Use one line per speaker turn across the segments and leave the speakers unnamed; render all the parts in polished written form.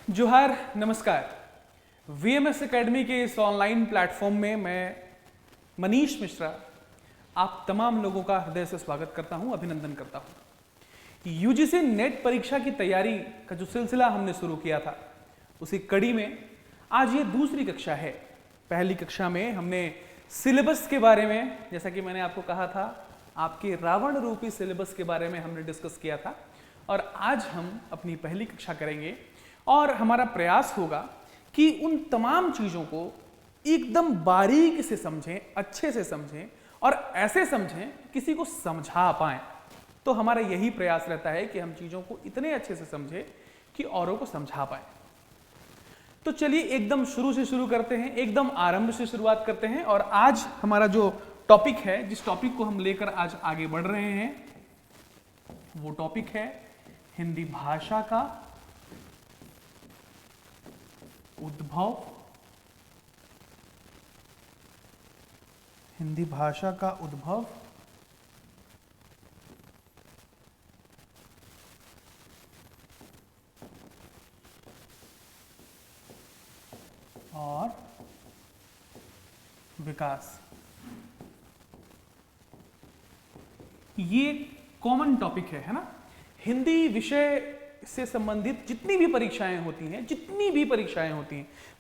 जोहार, नमस्कार। VMS academy के इस ऑनलाइन प्लेटफॉर्म में मैं मनीष मिश्रा आप तमाम लोगों का हृदय से स्वागत करता हूं, अभिनंदन करता हूं। यूजीसी नेट परीक्षा की तैयारी का जो सिलसिला हमने शुरू किया था, उसी कड़ी में आज ये दूसरी कक्षा है। पहली कक्षा में हमने सिलेबस के बारे में, जैसा कि मैंने आपको कहा था, आपके रावण रूपी सिलेबस के बारे में हमने डिस्कस किया था, और आज हम अपनी पहली कक्षा करेंगे और हमारा प्रयास होगा कि उन तमाम चीज़ों को एकदम बारीकी से समझें, अच्छे से समझें और ऐसे समझें किसी को समझा पाएं। तो हमारा यही प्रयास रहता है कि हम चीज़ों को इतने अच्छे से समझें कि औरों को समझा पाएं। तो चलिए एकदम शुरू से शुरू करते हैं, एकदम आरंभ से शुरुआत करते हैं। और आज हमारा जो टॉपिक है, जिस टॉपिक को हम लेकर आज आगे बढ़ रहे हैं, वो टॉपिक है हिंदी भाषा का उद्भव। हिंदी भाषा का उद्भव और विकास। ये कॉमन टॉपिक है ना। हिंदी विषय से संबंधित जितनी भी परीक्षाएं होती हैं,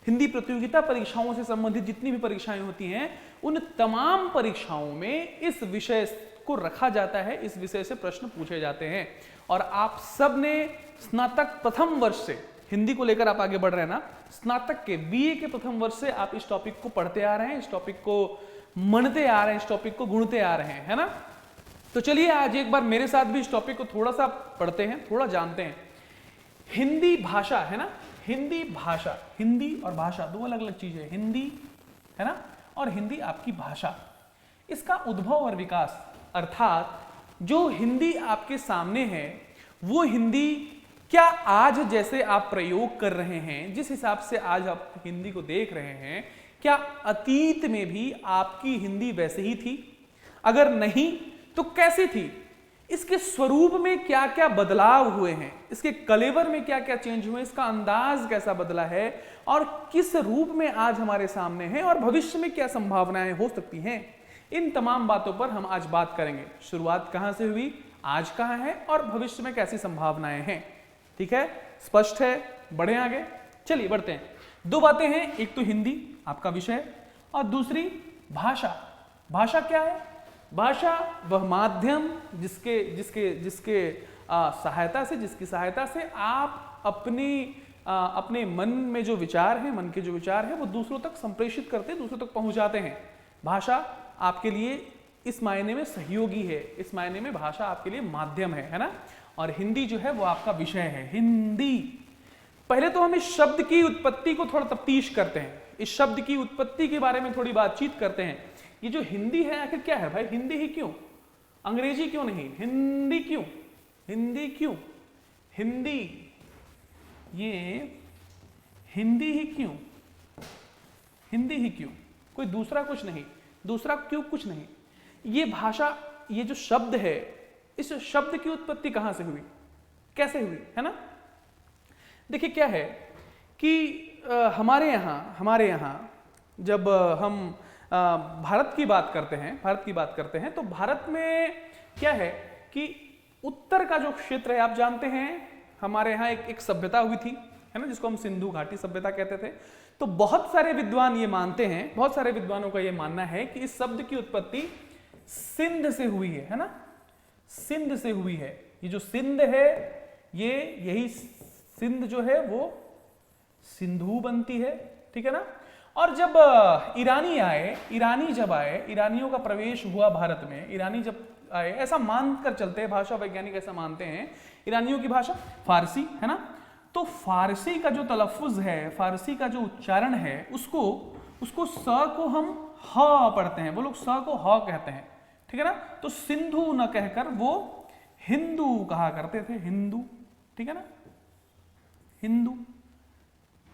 हिंदी प्रतियोगिता परीक्षाओं से संबंधित जितनी भी परीक्षाएं होती हैं, उन तमाम परीक्षाओं में इस विषय को रखा जाता है, इस विषय से प्रश्न पूछे जाते हैं। और आप सब ने स्नातक प्रथम वर्ष से हिंदी को लेकर आप आगे बढ़ रहे हैं ना, स्नातक के बीए के प्रथम वर्ष से आप इस टॉपिक को पढ़ते आ रहे हैं, इस टॉपिक को मनते आ रहे हैं, इस टॉपिक को गुणते आ रहे हैं, है ना। तो चलिए आज एक बार मेरे साथ भी इस टॉपिक को थोड़ा सा पढ़ते हैं, थोड़ा जानते हैं। हिंदी भाषा है ना, हिंदी भाषा, हिंदी और भाषा दो अलग अलग चीजें, हिंदी है ना और हिंदी आपकी भाषा। इसका उद्भव और विकास, अर्थात जो हिंदी आपके सामने है वो हिंदी क्या आज जैसे आप प्रयोग कर रहे हैं, जिस हिसाब से आज आप हिंदी को देख रहे हैं, क्या अतीत में भी आपकी हिंदी वैसे ही थी? अगर नहीं तो कैसी थी? इसके स्वरूप में क्या क्या बदलाव हुए हैं, इसके कलेवर में क्या क्या चेंज हुए, इसका अंदाज कैसा बदला है और किस रूप में आज हमारे सामने है और भविष्य में क्या संभावनाएं हो सकती हैं, इन तमाम बातों पर हम आज बात करेंगे। शुरुआत कहां से हुई, आज कहां है और भविष्य में कैसी संभावनाएं हैं। ठीक है, स्पष्ट है? बढ़े आगे, चलिए बढ़ते हैं। दो बातें हैं, एक तो हिंदी आपका विषय और दूसरी भाषा। भाषा क्या है? भाषा वह माध्यम जिसके जिसके जिसके जिसकी सहायता से आप अपने मन में जो विचार है, मन के जो विचार है, वो दूसरों तक संप्रेषित करते हैं, दूसरों तक पहुंचाते हैं। भाषा आपके लिए इस मायने में सहयोगी है, इस मायने में भाषा आपके लिए माध्यम है ना। और हिंदी जो है वो आपका विषय है, हिंदी। पहले तो हम इस शब्द की उत्पत्ति को थोड़ा तफ्तीश करते हैं, इस शब्द की उत्पत्ति के बारे में थोड़ी बातचीत करते हैं। ये जो हिंदी है आखिर क्या है भाई? हिंदी ही क्यों, अंग्रेजी क्यों नहीं? हिंदी क्यों? हिंदी क्यों? हिंदी, ये हिंदी ही क्यों? हिंदी ही क्यों? कोई दूसरा कुछ नहीं, दूसरा क्यों कुछ नहीं। ये भाषा, ये जो शब्द है, इस शब्द की उत्पत्ति कहां से हुई, कैसे हुई, है ना। देखिए क्या है कि हमारे यहां जब हम भारत की बात करते हैं, तो भारत में क्या है कि उत्तर का जो क्षेत्र है, आप जानते हैं हमारे यहाँ एक सभ्यता हुई थी, है ना, जिसको हम सिंधु घाटी सभ्यता कहते थे। तो बहुत सारे विद्वान ये मानते हैं, बहुत सारे विद्वानों का ये मानना है कि इस शब्द की उत्पत्ति सिंध से हुई है ना, सिंध से हुई है। ये जो सिंध है, यही सिंध जो है वो सिंधु बनती है, ठीक है ना। और जब ईरानियों का प्रवेश हुआ भारत में, ईरानी जब आए, ऐसा मानकर चलते हैं, भाषा वैज्ञानिक ऐसा मानते हैं, ईरानियों की भाषा फारसी है ना। तो फारसी का जो तलफ्फुज है, फारसी का जो उच्चारण है, उसको स को हम ह पढ़ते हैं, वो लोग स को ह कहते हैं, ठीक है ना। तो सिंधु न कहकर वो हिंदू कहा करते थे, हिंदू, ठीक है ना, हिंदू,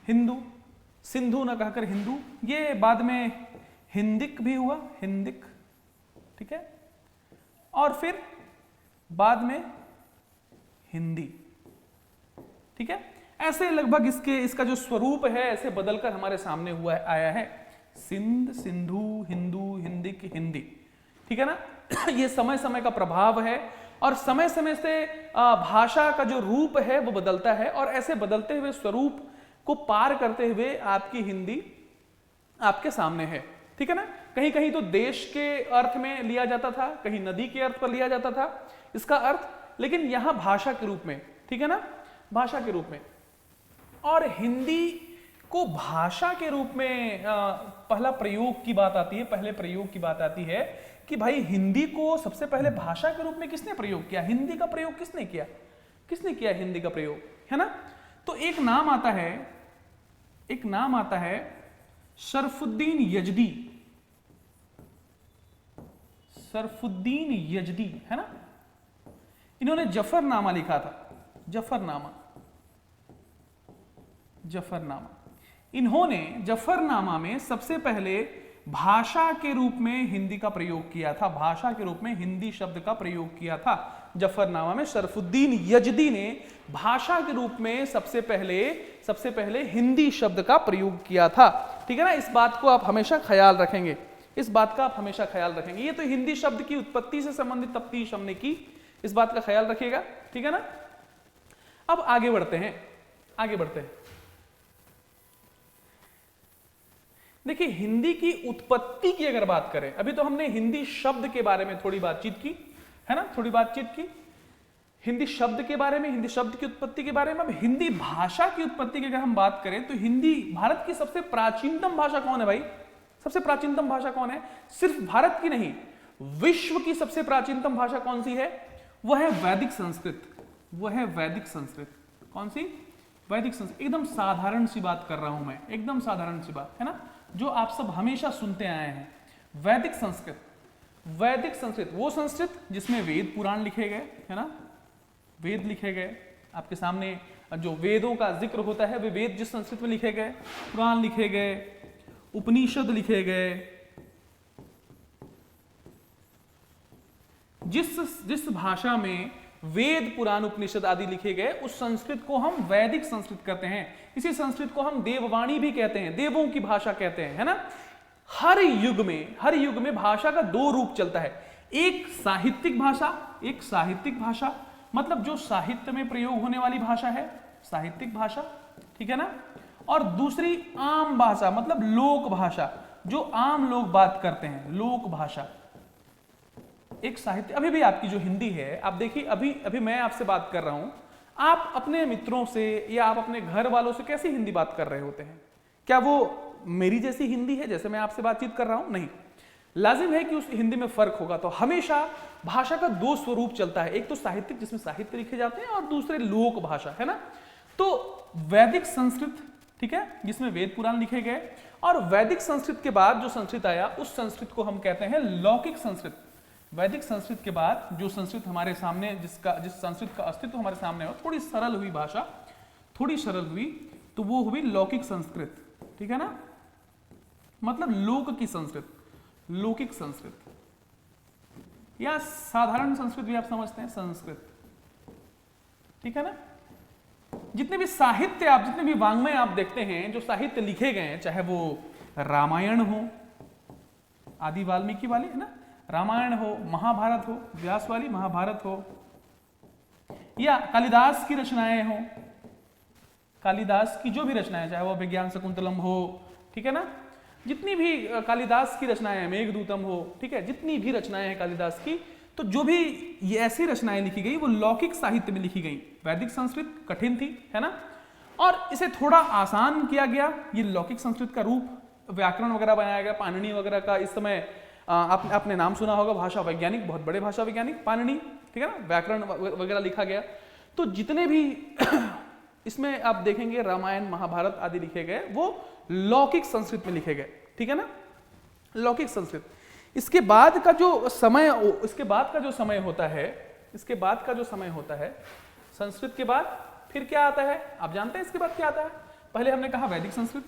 हिंदू, सिंधु न कहकर हिंदू। ये बाद में हिंदिक भी हुआ, हिंदिक, ठीक है। और फिर बाद में हिंदी, ठीक है। ऐसे लगभग इसका जो स्वरूप है ऐसे बदलकर हमारे सामने हुआ है, आया है। सिंध, सिंधु, हिंदू, हिंदिक, हिंदी, ठीक है ना। ये समय समय का प्रभाव है और समय समय से भाषा का जो रूप है वो बदलता है और ऐसे बदलते हुए स्वरूप को पार करते हुए आपकी हिंदी आपके सामने है, ठीक है ना। कहीं कहीं तो देश के अर्थ में लिया जाता था, कहीं नदी के अर्थ पर लिया जाता था इसका अर्थ, लेकिन यहां भाषा के रूप में, ठीक है ना, भाषा के रूप में। और हिंदी को भाषा के रूप में पहला प्रयोग की बात आती है, पहले प्रयोग की बात आती है कि भाई हिंदी को सबसे पहले भाषा के रूप में किसने प्रयोग किया, हिंदी का प्रयोग किसने किया, किसने किया हिंदी का प्रयोग, है ना। तो एक नाम आता है शरफुद्दीन यजदी, शरफुद्दीन यजदी, है ना। इन्होंने जफरनामा लिखा था, जफरनामा, जफरनामा। इन्होंने जफरनामा में सबसे पहले भाषा के रूप में हिंदी का प्रयोग किया था, भाषा के रूप में हिंदी शब्द का प्रयोग किया था जफरनामा में। शरफुद्दीन यजदी ने भाषा के रूप में सबसे पहले हिंदी शब्द का प्रयोग किया था, ठीक है ना। इस बात को आप हमेशा ख्याल रखेंगे, इस बात का आप हमेशा ख्याल रखेंगे। ये तो हिंदी शब्द की उत्पत्ति से संबंधित तफ्तीश हमने की, इस बात का ख्याल रखिएगा, ठीक है ना। अब आगे बढ़ते हैं, आगे बढ़ते हैं। देखिए हिंदी की उत्पत्ति की अगर बात करें, अभी तो हमने हिंदी शब्द के बारे में थोड़ी बातचीत की, है ना, थोड़ी बातचीत की हिंदी शब्द के बारे में, हिंदी शब्द की उत्पत्ति के बारे में। अब हिंदी भाषा की उत्पत्ति की अगर हम बात करें तो हिंदी भारत की सबसे प्राचीनतम भाषा कौन है भाई, सबसे प्राचीनतम भाषा कौन है, सिर्फ भारत की नहीं विश्व की सबसे प्राचीनतम भाषा कौन सी है, वह है वैदिक संस्कृत, वह है वैदिक संस्कृत। कौन सी, वैदिक संस्कृत। एकदम साधारण सी बात कर रहा हूं मैं, एकदम साधारण सी बात, है ना, जो आप सब हमेशा सुनते आए हैं। वैदिक संस्कृत, वैदिक संस्कृत वो संस्कृत जिसमें वेद पुराण लिखे गए, है ना, वेद लिखे गए आपके सामने, जो वेदों का जिक्र होता है वे वेद जिस संस्कृत में लिखे गए, पुराण लिखे गए, उपनिषद लिखे गए, जिस भाषा में वेद पुराण उपनिषद आदि लिखे गए उस संस्कृत को हम वैदिक संस्कृत कहते हैं। इसी संस्कृत को हम देववाणी भी कहते हैं, देवों की भाषा कहते हैं, है ना। हर युग में भाषा का दो रूप चलता है, एक साहित्यिक भाषा, एक साहित्यिक भाषा मतलब जो साहित्य में प्रयोग होने वाली भाषा है, साहित्यिक भाषा, ठीक है ना। और दूसरी आम भाषा मतलब लोक भाषा, जो आम लोग बात करते हैं, लोक भाषा। एक साहित्य, अभी भी आपकी जो हिंदी है, आप देखिए अभी मैं आपसे बात कर रहा हूं, आप अपने मित्रों से या आप अपने घर वालों से कैसी हिंदी बात कर रहे होते हैं, क्या वो मेरी जैसी हिंदी है जैसे मैं आपसे बातचीत कर रहा हूं, नहीं, लाजिम है कि उस हिंदी में फर्क होगा। तो हमेशा भाषा का दो स्वरूप चलता है, एक तो साहित्यिक जिसमें साहित्य लिखे जाते हैं और दूसरे लोक भाषा, है ना। तो वैदिक संस्कृत, ठीक है, जिसमें वेद पुराण लिखे गए, और वैदिक संस्कृत के बाद जो संस्कृत आया उस संस्कृत को हम कहते हैं लौकिक संस्कृत। वैदिक संस्कृत के बाद जो संस्कृत हमारे सामने, जिस संस्कृत का अस्तित्व हमारे सामने हो, थोड़ी सरल हुई भाषा, थोड़ी सरल हुई, तो वो हुई लौकिक संस्कृत, ठीक है ना, मतलब लोक की संस्कृत, लौकिक संस्कृत, या साधारण संस्कृत भी आप समझते हैं, संस्कृत, ठीक है ना। जितने भी साहित्य आप, जितने भी वाङ्मय आप देखते हैं, जो साहित्य लिखे गए हैं, चाहे वो रामायण हो, आदि वाल्मीकि वाले, है ना, रामायण हो, महाभारत हो, व्यास वाली महाभारत हो, या कालिदास की रचनाएं हो, कालिदास की जो भी रचनाएं, चाहे वो विज्ञान शकुंतलम हो, ठीक है ना, जितनी भी कालिदास की रचनाएं, मेघदूतम हो, ठीक है, जितनी भी रचनाएं हैं कालिदास की, तो जो भी ये ऐसी रचनाएं लिखी गई वो लौकिक साहित्य में लिखी गई। वैदिक संस्कृत कठिन थी, है ना, और इसे थोड़ा आसान किया गया, ये लौकिक संस्कृत का रूप, व्याकरण वगैरह बनाया गया, पाणिनि वगैरह का, इस समय आपने नाम सुना होगा, भाषा वैज्ञानिक, बहुत बड़े भाषा वैज्ञानिक पाणिनि, ठीक है ना, व्याकरण वगैरह लिखा गया। तो जितने भी इसमें आप देखेंगे रामायण महाभारत आदि लिखे गए वो लौकिक संस्कृत में लिखे गए, ठीक है ना, लौकिक संस्कृत। इसके बाद का जो समय, इसके बाद का जो समय होता है, इसके बाद का जो समय होता है, संस्कृत के बाद फिर क्या आता है, आप जानते हैं इसके बाद क्या आता है। पहले हमने कहा वैदिक संस्कृत,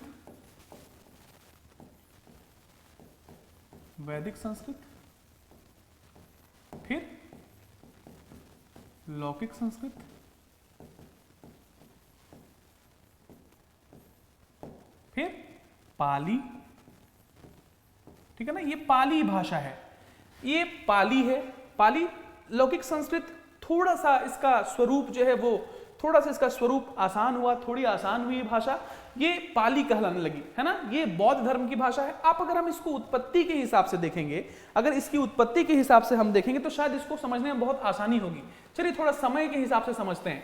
वैदिक संस्कृत, फिर लौकिक संस्कृत, पाली, ठीक है ना, ये पाली भाषा है, ये पाली है। पाली, लौकिक संस्कृत थोड़ा सा इसका स्वरूप जो है वो थोड़ा सा इसका स्वरूप आसान हुआ, थोड़ी आसान हुई भाषा, ये पाली कहलाने लगी, है ना। ये बौद्ध धर्म की भाषा है। आप अगर हम इसको उत्पत्ति के हिसाब से देखेंगे, अगर इसकी उत्पत्ति के हिसाब से हम देखेंगे तो शायद इसको समझने में बहुत आसानी होगी। चलिए थोड़ा समय के हिसाब से समझते हैं।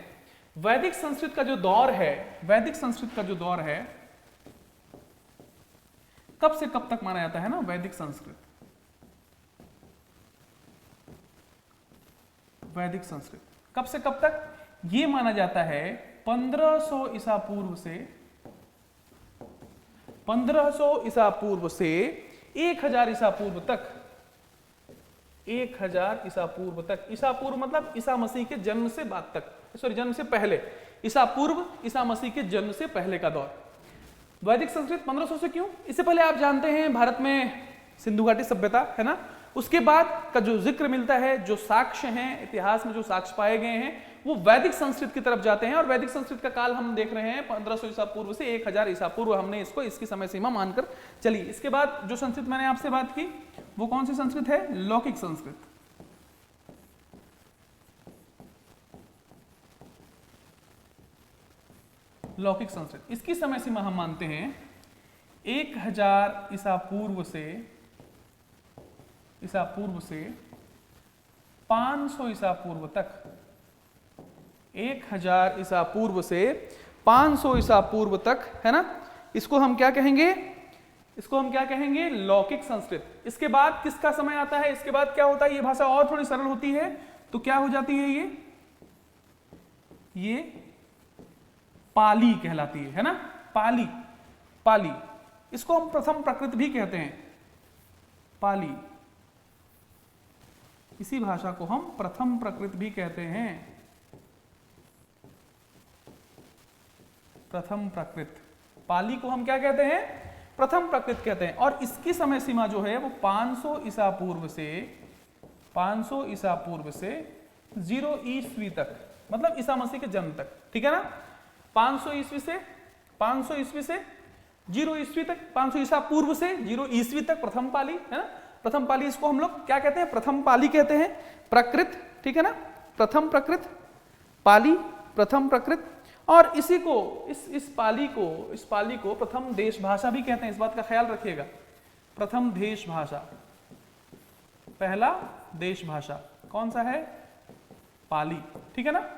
वैदिक संस्कृत का जो दौर है, वैदिक संस्कृत का जो दौर है, कब से कब तक माना जाता है ना, वैदिक संस्कृत, वैदिक संस्कृत कब से कब तक, ये माना जाता है 1500 ईसा पूर्व से 1500 ईसा पूर्व से 1000 ईसा पूर्व तक, 1000 ईसा पूर्व तक। ईसा पूर्व मतलब ईसा मसीह के जन्म से बाद तक, सॉरी जन्म से पहले, ईसा पूर्व ईसा मसीह के जन्म से पहले का दौर। वैदिक संस्कृत 1500 से क्यों? इससे पहले आप जानते हैं भारत में सिंधु घाटी सभ्यता है ना, उसके बाद का जो जिक्र मिलता है, जो साक्ष्य हैं, इतिहास में जो साक्ष्य पाए गए हैं, वो वैदिक संस्कृत की तरफ जाते हैं। और वैदिक संस्कृत का काल हम देख रहे हैं 1500 ईसा पूर्व से 1000 ईसा पूर्व, हमने इसको इसकी समय सीमा मानकर चली। इसके बाद जो संस्कृत मैंने आपसे बात की वो कौन सी संस्कृत है? लौकिक संस्कृत। लौकिक संस्कृत, इसकी समय सीमा हम मानते हैं 1000 ईसा पूर्व से 500 ईसा पूर्व तक, 1000 ईसा पूर्व से 500 ईसा पूर्व तक, है ना। इसको हम क्या कहेंगे? इसको हम क्या कहेंगे? लौकिक संस्कृत। इसके बाद किसका समय आता है? इसके बाद क्या होता है? ये भाषा और थोड़ी सरल होती है तो क्या हो जाती है? ये पाली कहलाती है ना, पाली। पाली, इसको हम प्रथम प्रकृत भी कहते हैं, पाली। इसी भाषा को हम प्रथम प्रकृत भी कहते हैं, प्रथम प्रकृत। पाली को हम क्या कहते हैं? प्रथम प्रकृत कहते हैं। और इसकी समय सीमा जो है वो 500 ईसा पूर्व से 0 ईस्वी तक, मतलब ईसा मसीह के जन्म तक, ठीक है ना। 500 ईस्वी से 0 ईस्वी तक, 500 ईसा पूर्व से 0 ईस्वी तक प्रथम पाली, है ना। प्रथम पाली, इसको हम लोग क्या कहते हैं? प्रथम पाली कहते हैं, प्रकृत, ठीक है ना। प्रथम प्रकृत, पाली, प्रथम प्रकृत। और इसी को इस पाली को प्रथम देश भाषा भी कहते हैं, इस बात का ख्याल रखिएगा। प्रथम देश भाषा, पहला देश भाषा कौन सा है? पाली, ठीक है ना।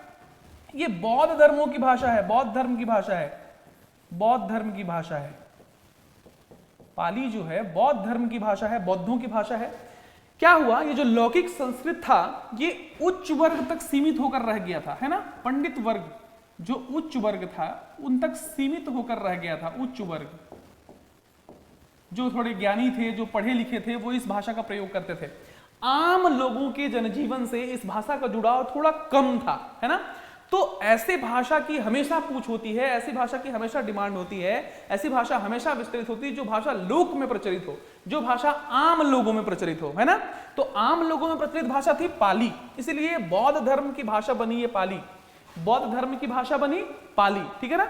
ये बौद्ध धर्मों की भाषा है, बौद्ध धर्म की भाषा है, बौद्ध धर्म की भाषा है। पाली जो है बौद्ध धर्म की भाषा है, बौद्धों की भाषा है। क्या हुआ? ये जो लौकिक संस्कृत था ये उच्च वर्ग तक सीमित होकर रह गया था, है ना। पंडित वर्ग, जो उच्च वर्ग था उन तक सीमित होकर रह गया था। उच्च वर्ग, जो थोड़े ज्ञानी थे, जो पढ़े लिखे थे, वो इस भाषा का प्रयोग करते थे। आम लोगों के जनजीवन से इस भाषा का जुड़ाव थोड़ा कम था, है ना। तो ऐसे भाषा की हमेशा पूछ होती है, ऐसी भाषा की हमेशा डिमांड होती है, ऐसी भाषा हमेशा विस्तृत होती है जो भाषा लोक में प्रचलित हो, जो भाषा आम लोगों में प्रचलित हो, है ना। तो आम लोगों में प्रचलित भाषा थी पाली, इसलिए बौद्ध धर्म की भाषा बनी ये पाली, बौद्ध धर्म की भाषा बनी पाली, ठीक है ना।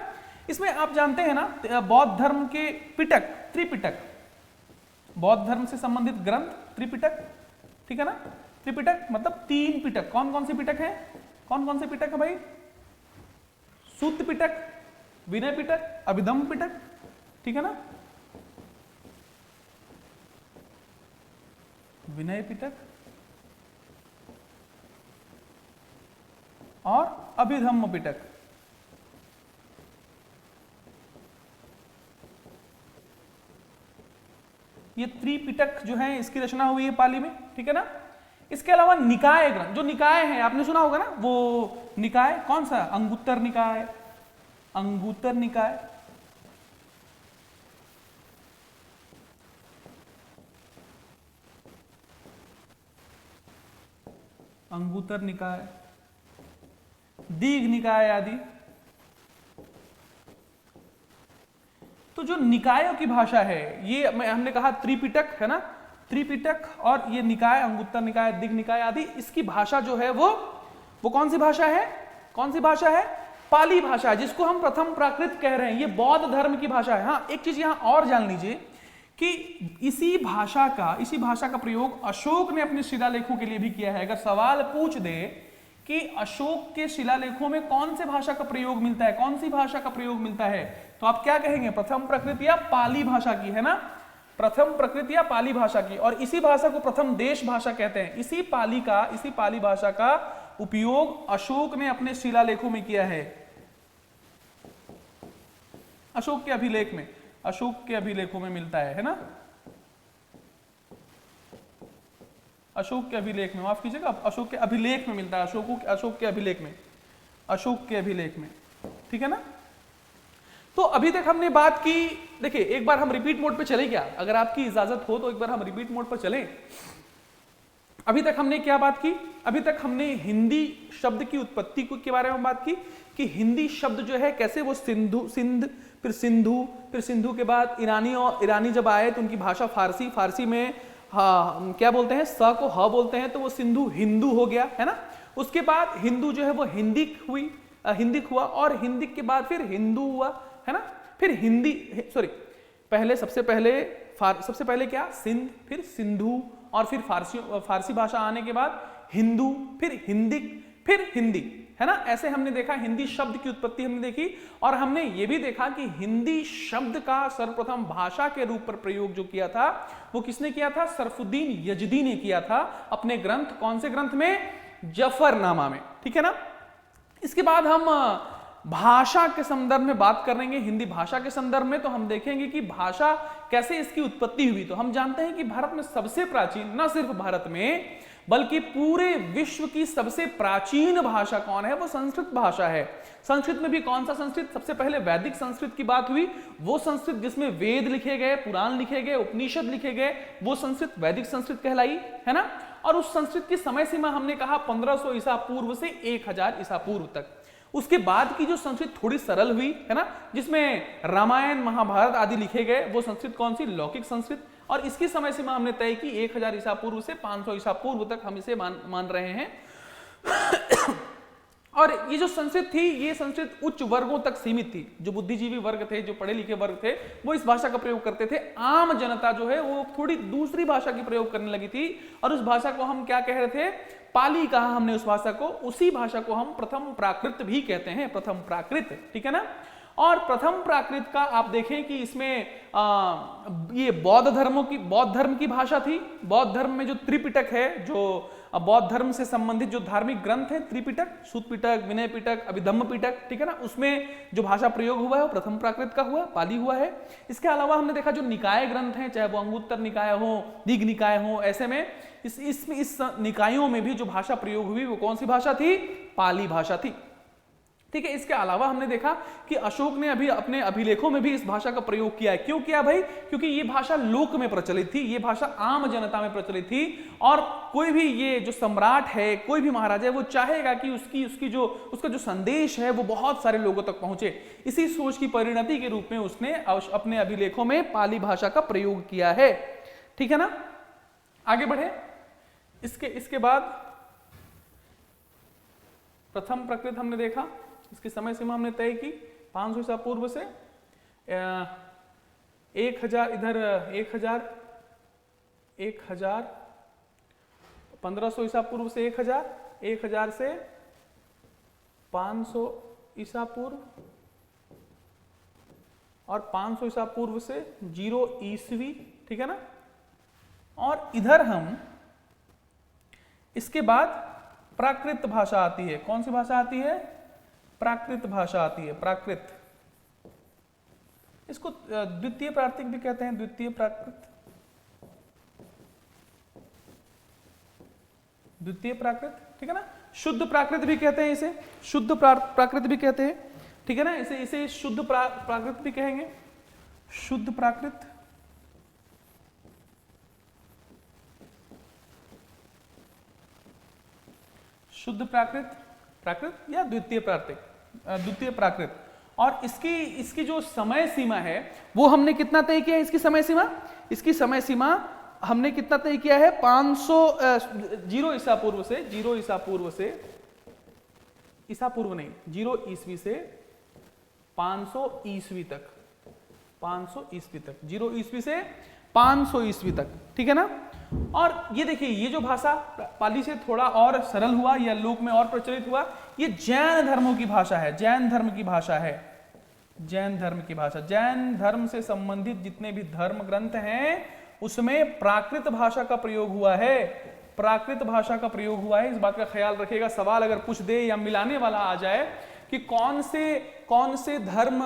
इसमें आप जानते हैं ना, बौद्ध धर्म के पिटक, त्रिपिटक, बौद्ध धर्म से संबंधित ग्रंथ त्रिपिटक, ठीक है ना। त्रिपिटक मतलब 3 पिटक। कौन कौन से पिटक हैं? कौन कौन से पिटक है भाई? सूत्र पिटक, विनय पिटक, अभिधम्म पिटक, ठीक है ना। विनय पिटक और अभिधम्म पिटक। ये त्रिपिटक जो है इसकी रचना हुई है पाली में, ठीक है ना। इसके अलावा निकाय ग्रंथ, जो निकाय हैं आपने सुना होगा ना, वो निकाय कौन सा? अंगुत्तर निकाय, अंगुत्तर निकाय, अंगुत्तर निकाय, दीघ निकाय आदि। तो जो निकायों की भाषा है ये हमने कहा त्रिपिटक, है ना। त्रिपिटक और ये निकाय, अंगुत्तर निकाय, दिग् निकाय आदि, इसकी भाषा जो है वो कौन सी भाषा है? कौन सी भाषा है? पाली भाषा जिसको हम प्रथम प्राकृत कह रहे हैं, ये बौद्ध धर्म की भाषा है। हाँ, एक चीज यहां और जान लीजिए कि इसी भाषा का प्रयोग अशोक ने अपने शिलालेखों के लिए भी किया है। अगर सवाल पूछ दे कि अशोक के शिलालेखों में कौन से भाषा का प्रयोग मिलता है, कौन सी भाषा का प्रयोग मिलता है, तो आप क्या कहेंगे? प्रथम प्रकृत या पाली भाषा की, है ना? प्रथम प्रकृत या पाली भाषा की। और इसी भाषा को प्रथम देश भाषा कहते हैं। इसी पाली भाषा का उपयोग अशोक ने अपने शिलालेखों में किया है। अशोक के अभिलेखों में मिलता है ना? अशोक के अभिलेख में, माफ कीजिएगा, अशोक के अभिलेख में मिलता है। अशोक के अभिलेख में, ठीक है ना? तो अभी तक हमने बात की, देखिए एक बार हम रिपीट मोड पे चले क्या? अगर आपकी इजाजत हो तो एक बार हम रिपीट मोड पर चलें। अभी तक हमने क्या बात की? अभी तक हमने हिंदी शब्द की उत्पत्ति के बारे में बात की कि हिंदी शब्द जो है कैसे वो फिर सिंधु के बाद ईरानी जब आए तो उनकी भाषा फारसी में क्या बोलते हैं, स को ह बोलते हैं, तो वो सिंधु हिंदू हो गया, है ना? उसके बाद हिंदू जो है वो हिंदिक हुआ और हिंदिक के बाद फिर हिंदू हुआ, है ना? फिर सबसे पहले क्या? सिंध, फिर सिंधु, और फिर फारसी भाषा आने के बाद हिंदू, फिर हिंदिक, फिर हिंदी, है ना? ऐसे हमने देखा हिंदी शब्द की उत्पत्ति हमने देखी। और हमने ये भी देखा कि हिंदी शब्द का सर्वप्रथम भाषा के रूप पर प्रयोग जो किया था वो किसने किया था? सरफुद्दीन यजदी ने किया था अपने ग्रंथ, कौन से ग्रंथ में? जफरनामा में, ठीक है ना? इसके बाद हम भाषा के संदर्भ में बात करेंगे, हिंदी भाषा के संदर्भ में। तो हम देखेंगे कि भाषा कैसे इसकी उत्पत्ति हुई। तो हम जानते हैं कि भारत में सबसे प्राचीन, न सिर्फ भारत में बल्कि पूरे विश्व की सबसे प्राचीन भाषा कौन है? वो संस्कृत भाषा है। संस्कृत में भी कौन सा संस्कृत? सबसे पहले वैदिक संस्कृत की बात हुई, वो संस्कृत जिसमें वेद लिखे गए, पुराण लिखे गए, उपनिषद लिखे गए, वो संस्कृत वैदिक संस्कृत कहलाई, है ना? और उस संस्कृत की समय सीमा हमने कहा 1500 ईसा पूर्व से 1000 ईसा पूर्व तक। उसके बाद की जो संस्कृत थोड़ी सरल हुई, है ना, जिसमें रामायण महाभारत आदि लिखे गए, वो संस्कृत कौन सी? लौकिक संस्कृत। और इसकी समय सीमा हमने तय की 1000 ईसा पूर्व से 500 ईसा पूर्व तक हम इसे मान रहे हैं। और ये जो संस्कृत थी, ये संस्कृत उच्च वर्गों तक सीमित थी। जो बुद्धिजीवी वर्ग थे, जो पढ़े लिखे वर्ग थे, वो इस भाषा का प्रयोग करते थे। आम जनता जो है वो थोड़ी दूसरी भाषा की प्रयोग करने लगी थी और उस भाषा को हम क्या कह रहे थे? पाली कहा हमने उस भाषा को। उसी भाषा को हम प्रथम प्राकृत भी कहते हैं, प्रथम प्राकृत, ठीक है ना? और प्रथम प्राकृत का आप देखें कि इसमें ये बौद्ध धर्म की भाषा थी। बौद्ध धर्म में जो त्रिपिटक है, जो बौद्ध धर्म से संबंधित जो धार्मिक ग्रंथ है, त्रिपिटक, सूत पिटक, विनय पिटक, अभिधम्म पिटक, ठीक है ना, उसमें जो भाषा प्रयोग हुआ है वो प्रथम प्राकृत का हुआ, पाली हुआ है। इसके अलावा हमने देखा जो निकाय ग्रंथ हैं, चाहे वो अंगुत्तर निकाय हो, दीघ निकाय हो, ऐसे में इस निकायों में भी जो भाषा प्रयोग हुई वो कौन सी भाषा थी? पाली भाषा थी, ठीक है। इसके अलावा हमने देखा कि अशोक ने अभी अपने अभिलेखों में भी इस भाषा का प्रयोग किया है। क्यों किया भाई? क्योंकि ये भाषा लोक में प्रचलित थी, ये भाषा आम जनता में प्रचलित थी और कोई भी ये जो सम्राट है, कोई भी महाराजा है, वो चाहेगा कि उसका जो संदेश है वो बहुत सारे लोगों तक पहुंचे। इसी सोच की परिणति के रूप में उसने अपने अभिलेखों में पाली भाषा का प्रयोग किया है, ठीक है ना। आगे बढ़े। इसके बाद प्रथम प्रकृत हमने देखा, इसकी समय सीमा हमने तय की 500 ईसा पूर्व से 1000, इधर 1000 1500 ईसा पूर्व से 1000 से 500 ईसा पूर्व और 500 ईसा पूर्व से 0 ईस्वी, ठीक है ना। और इधर हम इसके बाद प्राकृत भाषा आती है। कौन सी भाषा आती है? प्राकृत भाषा आती है। प्राकृत, इसको द्वितीय प्राकृत भी कहते हैं, द्वितीय प्राकृत, ठीक है ना। शुद्ध प्राकृत भी कहते हैं इसे, शुद्ध प्राकृत भी कहते हैं, ठीक है ना। इसे शुद्ध प्राकृत भी कहेंगे, शुद्ध प्राकृत। शुद्ध प्राकृत या द्वितीय प्राकृत। और इसकी जो समय सीमा है वो हमने कितना तय किया है? इसकी समय सीमा हमने कितना तय किया है? 0 ईसा पूर्व से ईसा पूर्व नहीं, 0 ईस्वी से 500 ईस्वी तक, 500 ईस्वी तक, 0 ईस्वी से 500 ईस्वी तक, ठीक है ना। और ये देखिए, ये जो भाषा पाली से थोड़ा और सरल हुआ या लोक में और प्रचलित हुआ, ये जैन धर्मों की भाषा है, जैन धर्म की भाषा है, जैन धर्म की भाषा। जैन धर्म से संबंधित जितने भी धर्म ग्रंथ हैं उसमें प्राकृत भाषा का प्रयोग हुआ है, प्राकृत भाषा का प्रयोग हुआ है। इस बात का ख्याल रखिएगा, सवाल अगर पूछ दे या मिलाने वाला आ जाए कि कौन से धर्म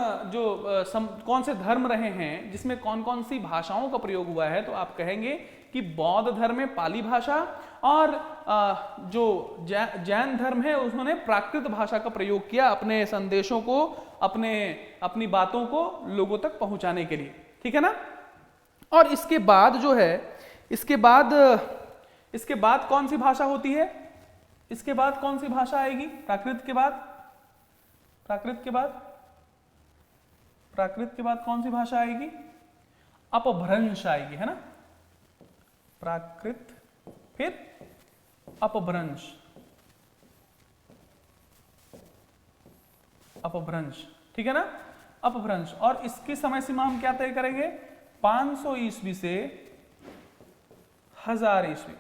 कौन से धर्म रहे हैं जिसमें कौन कौन सी भाषाओं का प्रयोग हुआ है, तो आप कहेंगे कि बौद्ध धर्म में पाली भाषा और जो जैन धर्म है उन्होंने प्राकृत भाषा का प्रयोग किया अपने संदेशों को, अपनी बातों को लोगों तक पहुंचाने के लिए, ठीक है ना। और इसके बाद जो है, इसके बाद कौन सी भाषा होती है, इसके बाद कौन सी भाषा आएगी प्राकृत के बाद, प्राकृत के बाद कौन सी भाषा आएगी, अपभ्रंश आएगी, है ना। प्राकृत फिर अपभ्रंश, ठीक है ना, अपभ्रंश। और इसकी समय सीमा हम क्या तय करेंगे, 500 ईस्वी से 1000 ईस्वी,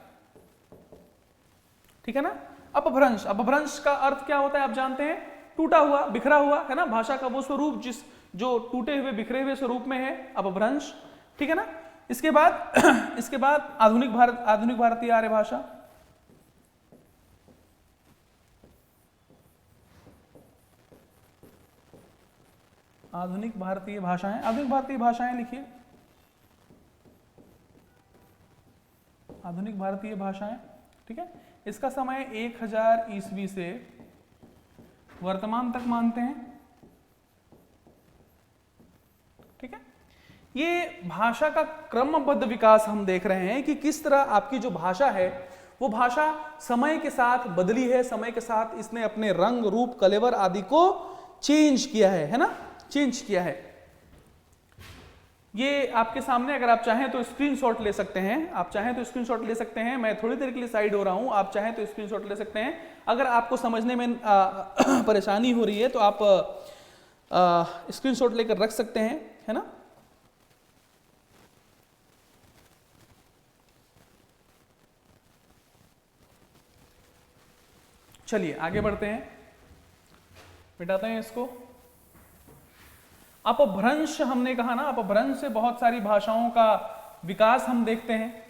ठीक है ना। अपभ्रंश, अपभ्रंश का अर्थ क्या होता है आप जानते हैं, टूटा हुआ, बिखरा हुआ, है ना। भाषा का वो स्वरूप जो टूटे हुए बिखरे हुए स्वरूप में है, अपभ्रंश, ठीक है ना। इसके बाद आधुनिक भारतीय आर्य भाषा, आधुनिक भारतीय भाषाएं, आधुनिक भारतीय भाषाएं लिखिए, आधुनिक भारतीय भाषाएं, ठीक है। इसका समय 1000 ईस्वी से वर्तमान तक मानते हैं, ठीक है। ये भाषा का क्रमबद्ध विकास हम देख रहे हैं कि किस तरह आपकी जो भाषा है वो भाषा समय के साथ बदली है, समय के साथ इसने अपने रंग, रूप, कलेवर आदि को चेंज किया है ना, चेंज किया है। ये आपके सामने, अगर आप चाहें तो स्क्रीनशॉट ले सकते हैं, आप चाहें तो स्क्रीनशॉट ले सकते हैं। मैं थोड़ी देर के लिए साइड हो रहा हूं, आप चाहें तो स्क्रीनशॉट ले सकते हैं। अगर आपको समझने में परेशानी हो रही है तो आप स्क्रीनशॉट लेकर रख सकते हैं, है ना। चलिए आगे बढ़ते हैं, मिटाते हैं इसको। अपभ्रंश हमने कहा ना, अपभ्रंश से बहुत सारी भाषाओं का विकास हम देखते हैं।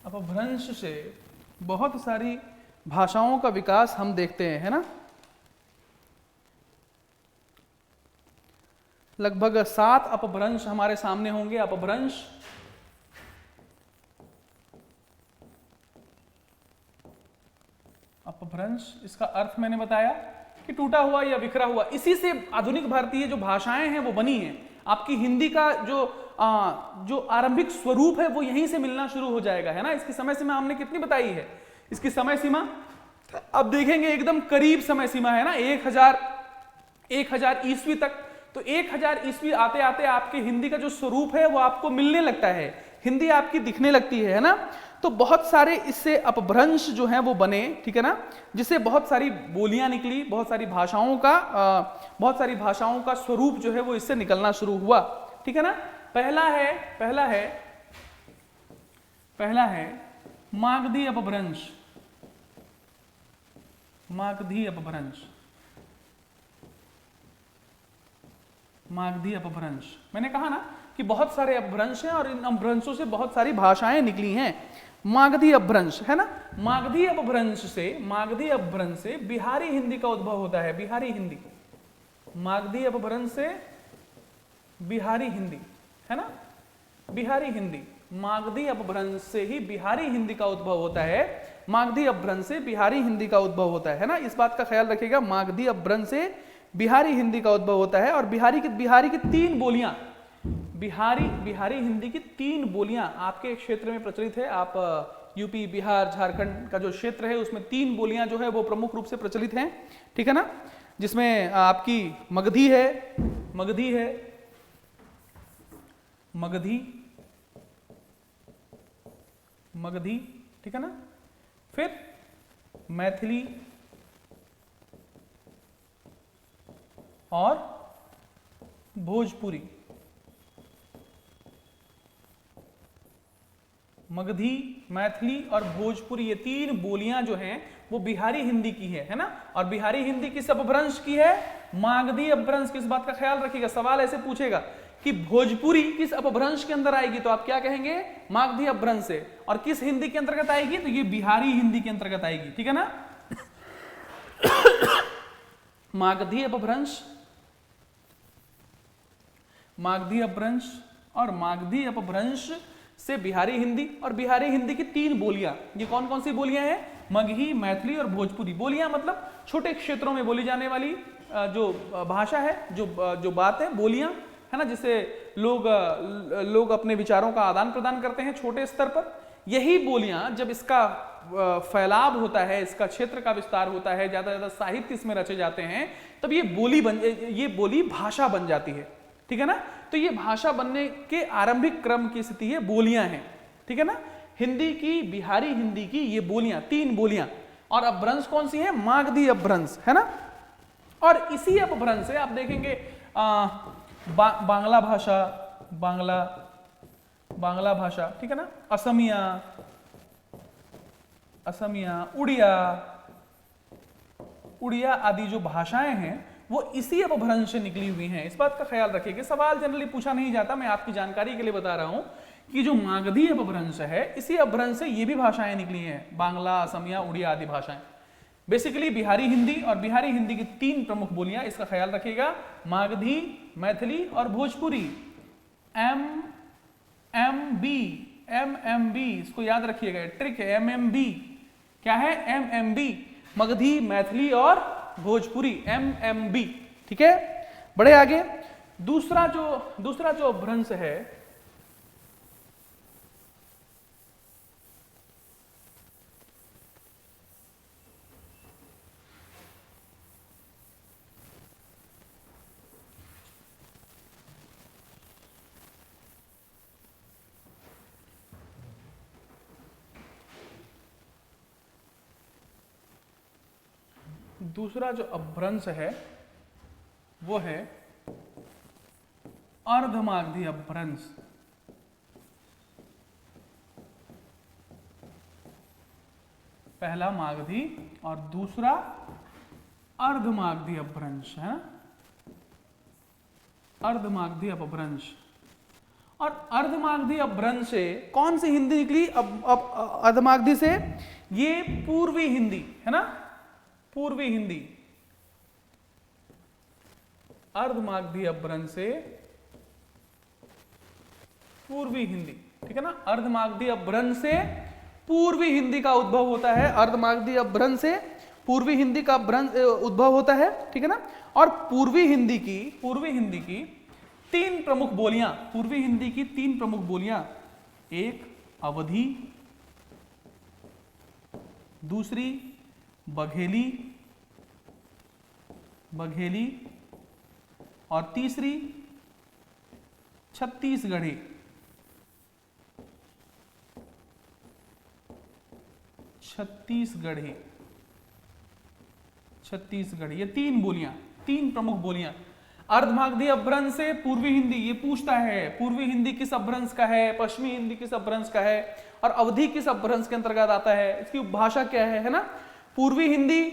अपभ्रंश से बहुत सारी भाषाओं का विकास हम देखते हैं, है ना। लगभग 7 अपभ्रंश हमारे सामने होंगे। अपभ्रंश, अपभ्रंश इसका अर्थ मैंने बताया कि टूटा हुआ या बिखरा हुआ। इसी से आधुनिक भारतीय जो भाषाएं हैं वो बनी हैं। आपकी हिंदी का जो आरंभिक स्वरूप है वो यहीं से मिलना शुरू हो जाएगा, है ना। इसकी समय सीमा हमने कितनी बताई है, इसकी समय सीमा अब देखेंगे एकदम करीब समय सीमा है ना, 1000 ईस्वी तक। तो 1000 ईस्वी आते आते आपके हिंदी का जो स्वरूप है वो आपको मिलने लगता है, हिंदी आपकी दिखने लगती है ना। तो बहुत सारे इससे अपभ्रंश जो हैं वो बने, ठीक है ना, जिससे बहुत सारी बोलियां निकली, बहुत सारी भाषाओं का स्वरूप जो है वो इससे निकलना शुरू हुआ, ठीक है ना। पहला है मागधी अपभ्रंश, मागधी अपभ्रंश, मागधी अपभ्रंश। मैंने कहा ना कि बहुत सारे अपभ्रंश हैं और इन अपभ्रंशों से बहुत सारी भाषाएं निकली हैं। मागधी अपभ्रंश, है ना। मागधी अपभ्रंश से बिहारी हिंदी का उद्भव होता है, बिहारी हिंदी। मागधी अपभ्रंश से बिहारी हिंदी, है ना, बिहारी हिंदी। मागधी अपभ्रंश से ही बिहारी हिंदी का उद्भव होता है, मागधी अपभ्रंश से बिहारी हिंदी का उद्भव होता है ना। इस बात का ख्याल रखिएगा, मागधी अपभ्रंश से बिहारी हिंदी का उद्भव होता है। और बिहारी की 3 बोलियां, बिहारी हिंदी की 3 बोलियां आपके क्षेत्र में प्रचलित है। आप यूपी, बिहार, झारखंड का जो क्षेत्र है उसमें 3 बोलियां जो है वो प्रमुख रूप से प्रचलित हैं, ठीक है ना, जिसमें आपकी मगधी है, मगधी, ठीक है ना, फिर मैथिली और भोजपुरी। मगधी, मैथिली और भोजपुरी, ये 3 बोलियां जो हैं वो बिहारी हिंदी की है ना। और बिहारी हिंदी किस अपभ्रंश की है? मागधी अपभ्रंश। किस बात का ख्याल रखिएगा, सवाल ऐसे पूछेगा कि भोजपुरी किस अपभ्रंश के अंदर आएगी, तो आप क्या कहेंगे? मागधी अपभ्रंश से। और किस हिंदी के अंतर्गत आएगी? तो ये बिहारी हिंदी के अंतर्गत आएगी, ठीक है ना। मागधी अपभ्रंश और मागधी अपभ्रंश से बिहारी हिंदी, और बिहारी हिंदी की 3 बोलियां, ये कौन कौन सी बोलियां हैं? मगही, मैथिली और भोजपुरी। बोलियां मतलब छोटे क्षेत्रों में बोली जाने वाली जो भाषा है, जो बात है, बोलियां है ना, जिससे लोग अपने विचारों का आदान प्रदान करते हैं छोटे स्तर पर। यही बोलियां जब इसका फैलाव होता है, इसका क्षेत्र का विस्तार होता है, ज्यादा ज्यादा साहित्य इसमें रचे जाते हैं, तब ये बोली भाषा बन जाती है, ठीक है ना। तो ये भाषा बनने के आरंभिक क्रम की स्थिति है, बोलियां हैं, ठीक है ना। हिंदी की, बिहारी हिंदी की ये बोलियां, 3 बोलियां। और अपभ्रंश कौन सी है? मागधी अपभ्रंश, है ना। और इसी अपभ्रंश से आप देखेंगे बांग्ला भाषा, ठीक है ना, असमिया, उड़िया आदि जो भाषाएं हैं वो इसी अपभ्रंश से निकली हुई हैं। इस बात का ख्याल रखिएगा, सवाल जनरली पूछा नहीं जाता, मैं आपकी जानकारी के लिए बता रहा हूं कि जो मागधी अपभ्रंश है, इसी अपभ्रंश से ये भी भाषाएं निकली हैं, बांग्ला, असमिया, उड़िया आदि भाषाएं। बेसिकली बिहारी हिंदी, और बिहारी हिंदी की 3 प्रमुख बोलियां, इसका ख्याल रखिएगा, मागधी, मैथिली और भोजपुरी। MMB, इसको याद रखिएगा, ट्रिक है, MMB क्या है? MMB, मगधी, मैथिली और भोजपुरी, MMB, ठीक है। बड़े आगे, दूसरा जो अपभ्रंश है, दूसरा जो अपभ्रंश है वो है अर्धमागधी अपभ्रंश। पहला मागधी और दूसरा अर्धमागधी अपभ्रंश, है ना, अर्धमागधी अपभ्रंश। और अर्धमागधी अपभ्रंश से कौन सी हिंदी निकली? अर्धमागधी से ये पूर्वी हिंदी, है ना, पूर्वी हिंदी। अर्धमागधी अपभ्रंश से पूर्वी हिंदी, ठीक है ना। अर्धमागधी अपभ्रंश से पूर्वी हिंदी का उद्भव होता है, अर्धमागधी अपभ्रंश से पूर्वी हिंदी का उद्भव होता है, ठीक है ना। और पूर्वी हिंदी की 3 प्रमुख बोलियां, पूर्वी हिंदी की 3 प्रमुख बोलियां, एक अवधी, दूसरी बघेली और तीसरी छत्तीसगढ़ी। ये 3 बोलियां, 3 प्रमुख बोलियां। अर्धमागधी अपभ्रंश से पूर्वी हिंदी, ये पूछता है पूर्वी हिंदी किस अपभ्रंश का है, पश्चिमी हिंदी किस अपभ्रंश का है, और अवधी किस अपभ्रंश के अंतर्गत आता है, इसकी भाषा क्या है ना। पूर्वी हिंदी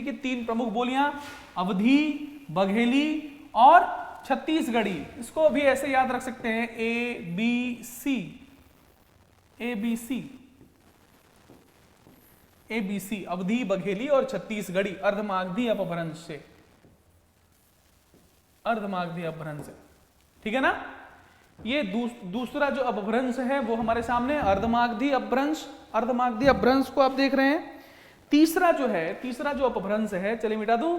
की 3 प्रमुख बोलियां, अवधी, बघेली और छत्तीसगढ़ी। इसको भी ऐसे याद रख सकते हैं, ABC, अवधी, बघेली और छत्तीसगढ़ी, अर्धमागधी अपभ्रंश से, ठीक है ना। ये दूसरा जो अपभ्रंश है वो हमारे सामने अर्धमागधी अपभ्रंश को आप देख रहे हैं। तीसरा जो अपभ्रंश है, चलिए मिटा दूं,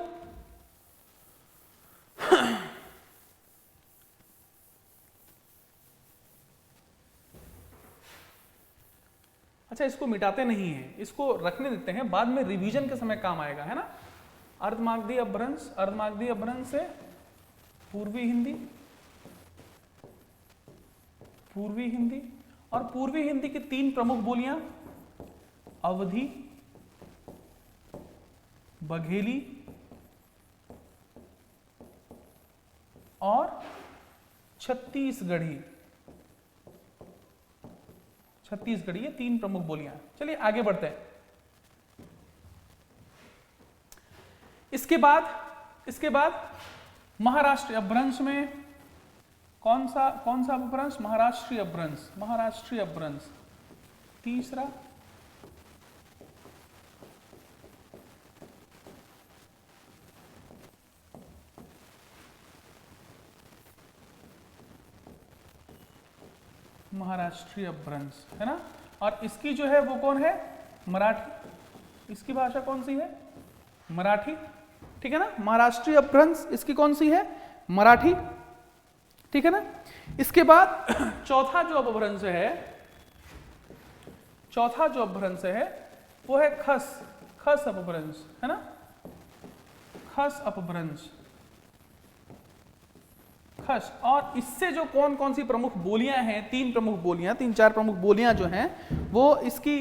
अच्छा, इसको मिटाते नहीं है, इसको रखने देते हैं, बाद में रिवीजन के समय काम आएगा, है ना। अर्धमागधी अपभ्रंश, अर्धमागधी अपभ्रंश से पूर्वी हिंदी, पूर्वी हिंदी, और पूर्वी हिंदी की 3 प्रमुख बोलियां अवधी, बघेली और छत्तीसगढ़ी। छत्तीसगढ़ी, ये 3 प्रमुख बोलियां। चलिए आगे बढ़ते हैं। इसके बाद महाराष्ट्र अपभ्रंश में कौन सा अपभ्रंश? महाराष्ट्रीय अपभ्रंश, महाराष्ट्रीय अपभ्रंश तीसरा। महाराष्ट्रीय अपभ्रंश, है ना। और इसकी जो है वो कौन है? मराठी। इसकी भाषा कौन सी है? मराठी, ठीक है ना। महाराष्ट्रीय अपभ्रंश इसकी कौन सी है? मराठी, ठीक है ना। इसके बाद चौथा जो अपभ्रंश है वो है खस अपभ्रंश, है ना। खस अपभ्रंश, खस। और इससे जो कौन सी प्रमुख बोलियां हैं, 3 प्रमुख बोलियां, 3-4 प्रमुख बोलियां जो हैं, वो इसकी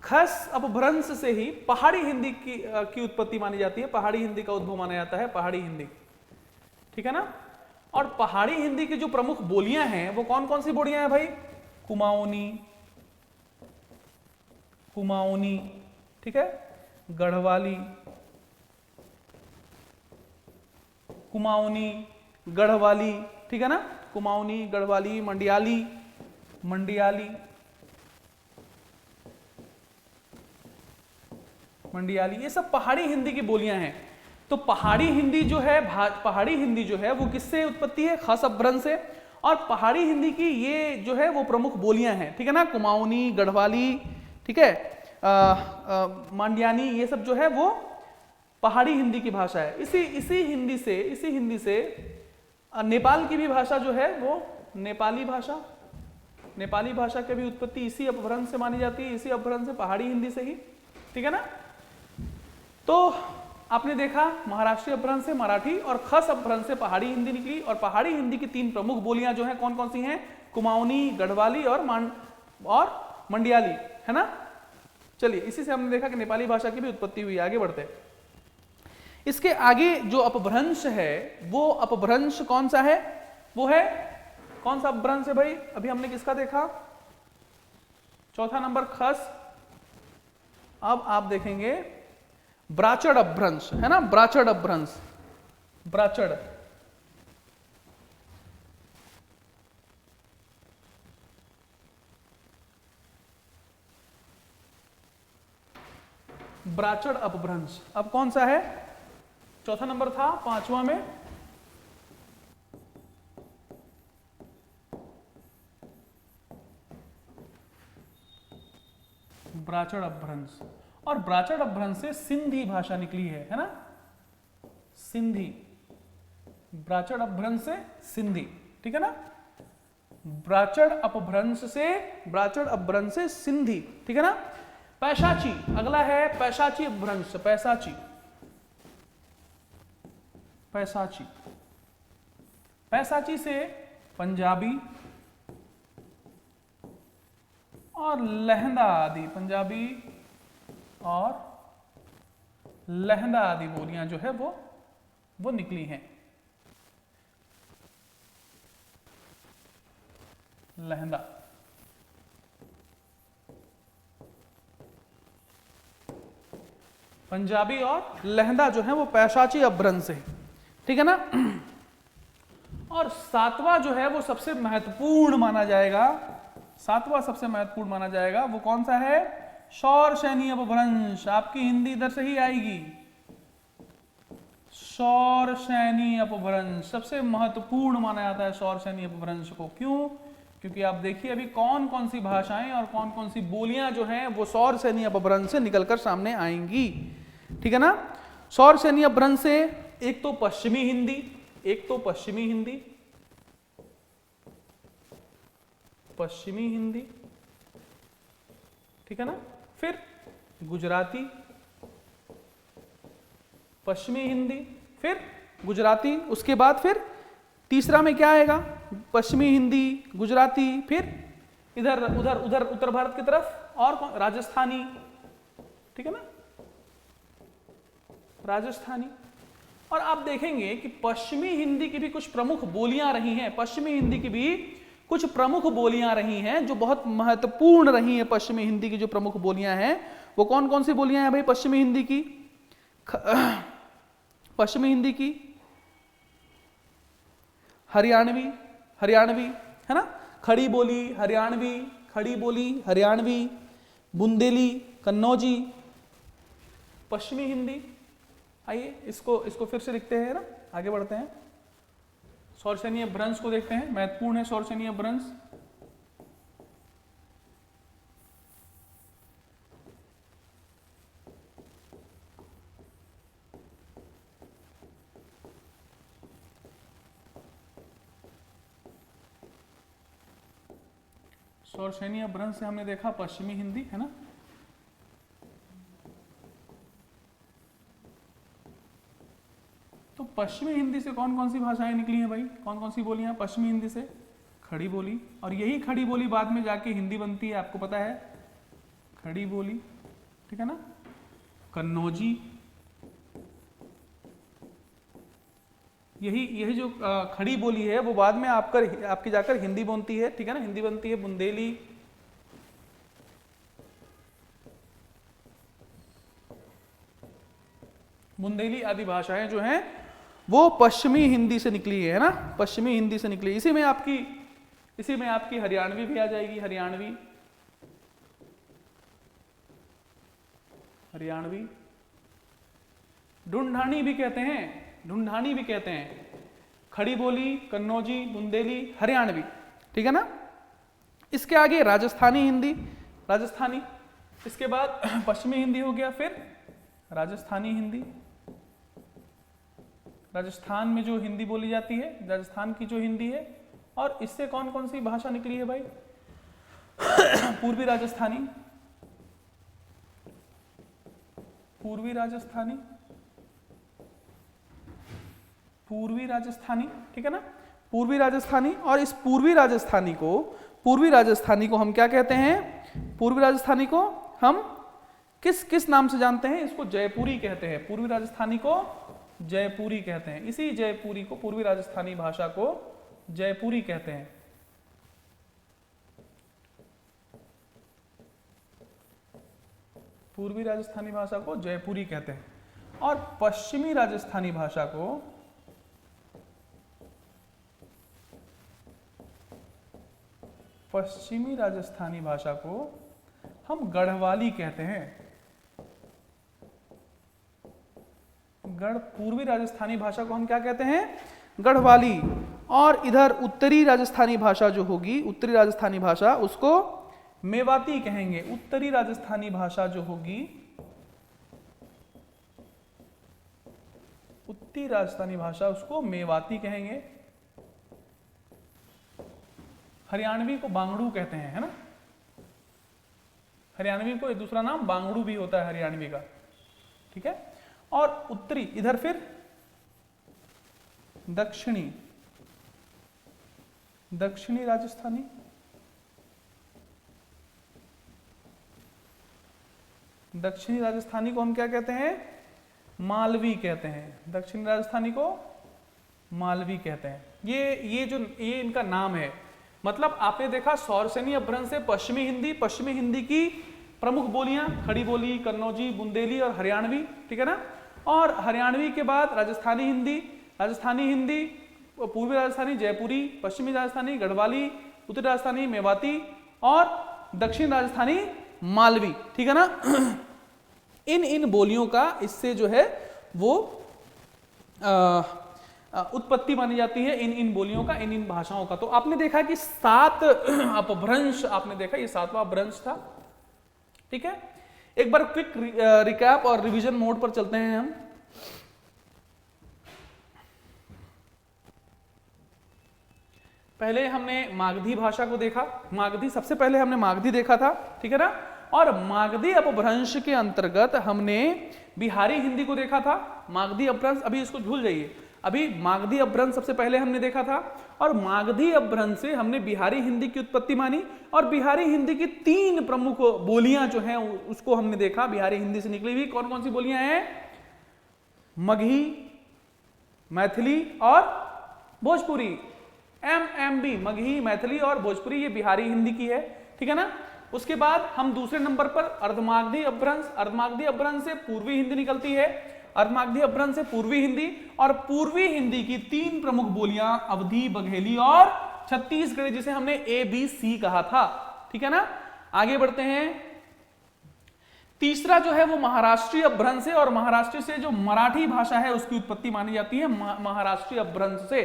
खस अपभ्रंश से ही पहाड़ी हिंदी की उत्पत्ति मानी जाती है, पहाड़ी हिंदी का उद्भव माना जाता है, पहाड़ी हिंदी, ठीक है ना। और पहाड़ी हिंदी की जो प्रमुख बोलियां हैं वो कौन सी बोलियां हैं भाई? कुमाऊनी, ठीक है, गढ़वाली, कुमाऊनी, गढ़वाली, ठीक है ना। कुमाऊनी, गढ़वाली, मंडियाली, ये सब पहाड़ी हिंदी की बोलियां हैं। तो पहाड़ी हिंदी जो है वो किससे उत्पत्ति है? खस अपभ्रंश से। और पहाड़ी हिंदी की ये जो है वो प्रमुख बोलियां हैं, ठीक है ना। कुमाऊनी, गढ़वाली, ठीक है, मांडियानी, ये सब जो है वो पहाड़ी हिंदी की भाषा है। इसी हिंदी से नेपाल की भी भाषा जो है वो नेपाली भाषा की भी उत्पत्ति इसी अपभ्रंश से मानी जाती है, इसी अपभ्रंश से, पहाड़ी हिंदी से ही, ठीक है ना। तो आपने देखा महाराष्ट्रीय अपभ्रंश से मराठी और खस अपभ्रंश से पहाड़ी हिंदी निकली। और पहाड़ी हिंदी की 3 प्रमुख बोलियां जो हैं कौन सी हैं? कुमाऊनी, गढ़वाली और मंडियाली, है ना। चलिए, इसी से हमने देखा कि नेपाली भाषा की भी उत्पत्ति हुई। आगे बढ़ते हैं। इसके आगे जो अपभ्रंश है वो अपभ्रंश कौन सा है? वो है कौन सा अपभ्रंश है भाई? अभी हमने किसका देखा? चौथा नंबर खस। अब आप देखेंगे ब्राचड़ अपभ्रंश, है ना। ब्राचड़ अपभ्रंश, ब्राचड़, ब्राचड़ अपभ्रंश। अब कौन सा है? चौथा नंबर था, 5वां में ब्राचड़ अपभ्रंश। और ब्राचड़ अपभ्रंश से सिंधी भाषा निकली है ना। सिंधी, ब्राचड़ अपभ्रंश से सिंधी, ठीक है ना। ब्राचड़ अपभ्रंश से सिंधी, ठीक है ना। पैशाची, अगला है पैशाची अपभ्रंश। पैशाची से पंजाबी और लहंदा आदि, पंजाबी और लहंदा आदि बोलियां जो है वो निकली हैं। लहंदा, पंजाबी और लहंदा जो है वो पैशाची अपभ्रंश से, ठीक है ना। और 7वां जो है वो सबसे महत्वपूर्ण माना जाएगा, 7वां सबसे महत्वपूर्ण माना जाएगा, वो कौन सा है? शौरसेनी अपभ्रंश। आपकी हिंदी इधर से ही आएगी। शौरसेनी अपभ्रंश सबसे महत्वपूर्ण माना जाता है शौरसेनी अपभ्रंश को। क्यों? क्योंकि आप देखिए अभी कौन सी भाषाएं और कौन सी बोलियां जो हैं वो शौरसेनी अपभ्रंश से निकलकर सामने आएंगी, ठीक है ना। शौरसेनी अपभ्रंश से एक तो पश्चिमी हिंदी, ठीक है ना। फिर गुजराती, पश्चिमी हिंदी, फिर गुजराती, उसके बाद फिर तीसरा में क्या आएगा, पश्चिमी हिंदी, गुजराती, फिर इधर उधर उधर उत्तर भारत की तरफ और राजस्थानी, ठीक है ना, राजस्थानी। और आप देखेंगे कि पश्चिमी हिंदी की भी कुछ प्रमुख बोलियां रही हैं, पश्चिमी हिंदी की भी कुछ प्रमुख बोलियां रही हैं जो बहुत महत्वपूर्ण रही हैं। पश्चिमी हिंदी की जो प्रमुख बोलियां हैं वो कौन कौन सी बोलियां हैं भाई पश्चिमी हिंदी की? पश्चिमी हिंदी की हरियाणवी, हरियाणवी है ना, खड़ी बोली हरियाणवी, खड़ी बोली हरियाणवी, बुंदेली, कन्नौजी, पश्चिमी हिंदी। आइए इसको फिर से लिखते हैं ना, आगे बढ़ते हैं। शौर्षणीय भ्रंश को देखते हैं, महत्वपूर्ण है शौर्षणीय भ्रंश। शौर्षणीय भ्रंश से हमने देखा पश्चिमी हिंदी, है ना। तो पश्चिमी हिंदी से कौन कौन सी भाषाएं निकली हैं भाई, कौन कौन सी बोलियां पश्चिमी हिंदी से? खड़ी बोली, और यही खड़ी बोली बाद में जाके हिंदी बनती है, आपको पता है, खड़ी बोली, ठीक है ना। कन्नौजी, यही जो खड़ी बोली है वो बाद में आपकी जाकर हिंदी बनती है, ठीक है ना, हिंदी बनती है। बुंदेली, बुंदेली आदि भाषाएं जो हैं वो पश्चिमी हिंदी से निकली है ना, पश्चिमी हिंदी से निकली। इसी में आपकी हरियाणवी भी आ जाएगी, हरियाणवी, हरियाणवी, ढूंढानी भी कहते हैं, ढूंढानी भी कहते हैं, खड़ी बोली, कन्नौजी, बुंदेली, हरियाणवी, ठीक है ना। इसके आगे राजस्थानी हिंदी, राजस्थानी, इसके बाद पश्चिमी हिंदी हो गया, फिर राजस्थानी हिंदी, राजस्थान में जो हिंदी बोली जाती है, राजस्थान की जो हिंदी है। और इससे कौन कौन सी भाषा निकली है भाई? पूर्वी राजस्थानी, पूर्वी राजस्थानी, पूर्वी राजस्थानी, ठीक है ना, पूर्वी राजस्थानी। और इस पूर्वी राजस्थानी को हम क्या कहते हैं? पूर्वी राजस्थानी को हम किस नाम से जानते हैं? इसको जयपुरी कहते हैं, पूर्वी राजस्थानी को जयपुरी कहते हैं। इसी जयपुरी को, पूर्वी राजस्थानी भाषा को जयपुरी कहते हैं। पूर्वी राजस्थानी भाषा को जयपुरी कहते हैं। और पश्चिमी राजस्थानी भाषा को हम गढ़वाली कहते हैं। पूर्वी राजस्थानी भाषा को हम क्या कहते हैं? गढ़वाली। और इधर उत्तरी राजस्थानी भाषा जो होगी, उत्तरी राजस्थानी भाषा, उसको मेवाती कहेंगे। उत्तरी राजस्थानी भाषा जो होगी, उत्तरी राजस्थानी भाषा, उसको मेवाती कहेंगे। हरियाणवी को बांगड़ू कहते हैं, है ना। हरियाणवी को एक दूसरा नाम बांगड़ू भी होता है हरियाणवी का, ठीक है। और उत्तरी, इधर फिर दक्षिणी राजस्थानी, दक्षिणी राजस्थानी को हम क्या कहते हैं? मालवी कहते हैं। दक्षिणी राजस्थानी को मालवी कहते हैं। ये इनका नाम है। मतलब आपने देखा शौर्षणीय अपभ्रंश से पश्चिमी हिंदी की प्रमुख बोलियां खड़ी बोली, कन्नौजी, बुंदेली और हरियाणवी, ठीक है ना। और हरियाणवी के बाद राजस्थानी हिंदी, पूर्वी राजस्थानी जयपुरी, पश्चिमी राजस्थानी गढ़वाली, उत्तरी राजस्थानी मेवाती और दक्षिण राजस्थानी मालवी, ठीक है ना। इन बोलियों का इससे जो है वो उत्पत्ति मानी जाती है, इन बोलियों का, इन भाषाओं का। तो आपने देखा कि 7 अपभ्रंश आपने देखा, ये 7वां अपभ्रंश था, ठीक है। एक बार क्विक रिकैप और रिवीजन मोड पर चलते हैं हम। पहले हमने मागधी भाषा को देखा, सबसे पहले हमने मागधी देखा था, ठीक है ना। और मागधी अपभ्रंश के अंतर्गत हमने बिहारी हिंदी को देखा था। मागधी अपभ्रंश, अभी इसको भूल जाइए, अभी मागधी अपभ्रंश सबसे पहले हमने देखा था, और मागधी अपभ्रंश से हमने बिहारी हिंदी की उत्पत्ति मानी, और बिहारी हिंदी की 3 प्रमुख बोलियां जो हैं उसको हमने देखा। बिहारी हिंदी से निकली हुई कौन कौन सी बोलियां हैं? मगही, मैथिली और भोजपुरी। MMB, मगही, मैथिली और भोजपुरी, ये बिहारी हिंदी की है, ठीक है ना। उसके बाद हम दूसरे नंबर पर अर्धमागधी अपभ्रंश, अर्धमागधी अपभ्रंश से पूर्वी हिंदी निकलती है, अर्धमागधी अपभ्रंश से पूर्वी हिंदी, और पूर्वी हिंदी की 3 प्रमुख बोलियां अवधी, बघेली और छत्तीसगढ़ी, जिसे हमने ABC कहा था, ठीक है ना। आगे बढ़ते हैं। तीसरा जो है वो महाराष्ट्रीय अपभ्रंश है, और महाराष्ट्र से जो मराठी भाषा है उसकी उत्पत्ति मानी जाती है महाराष्ट्रीय अपभ्रंश से,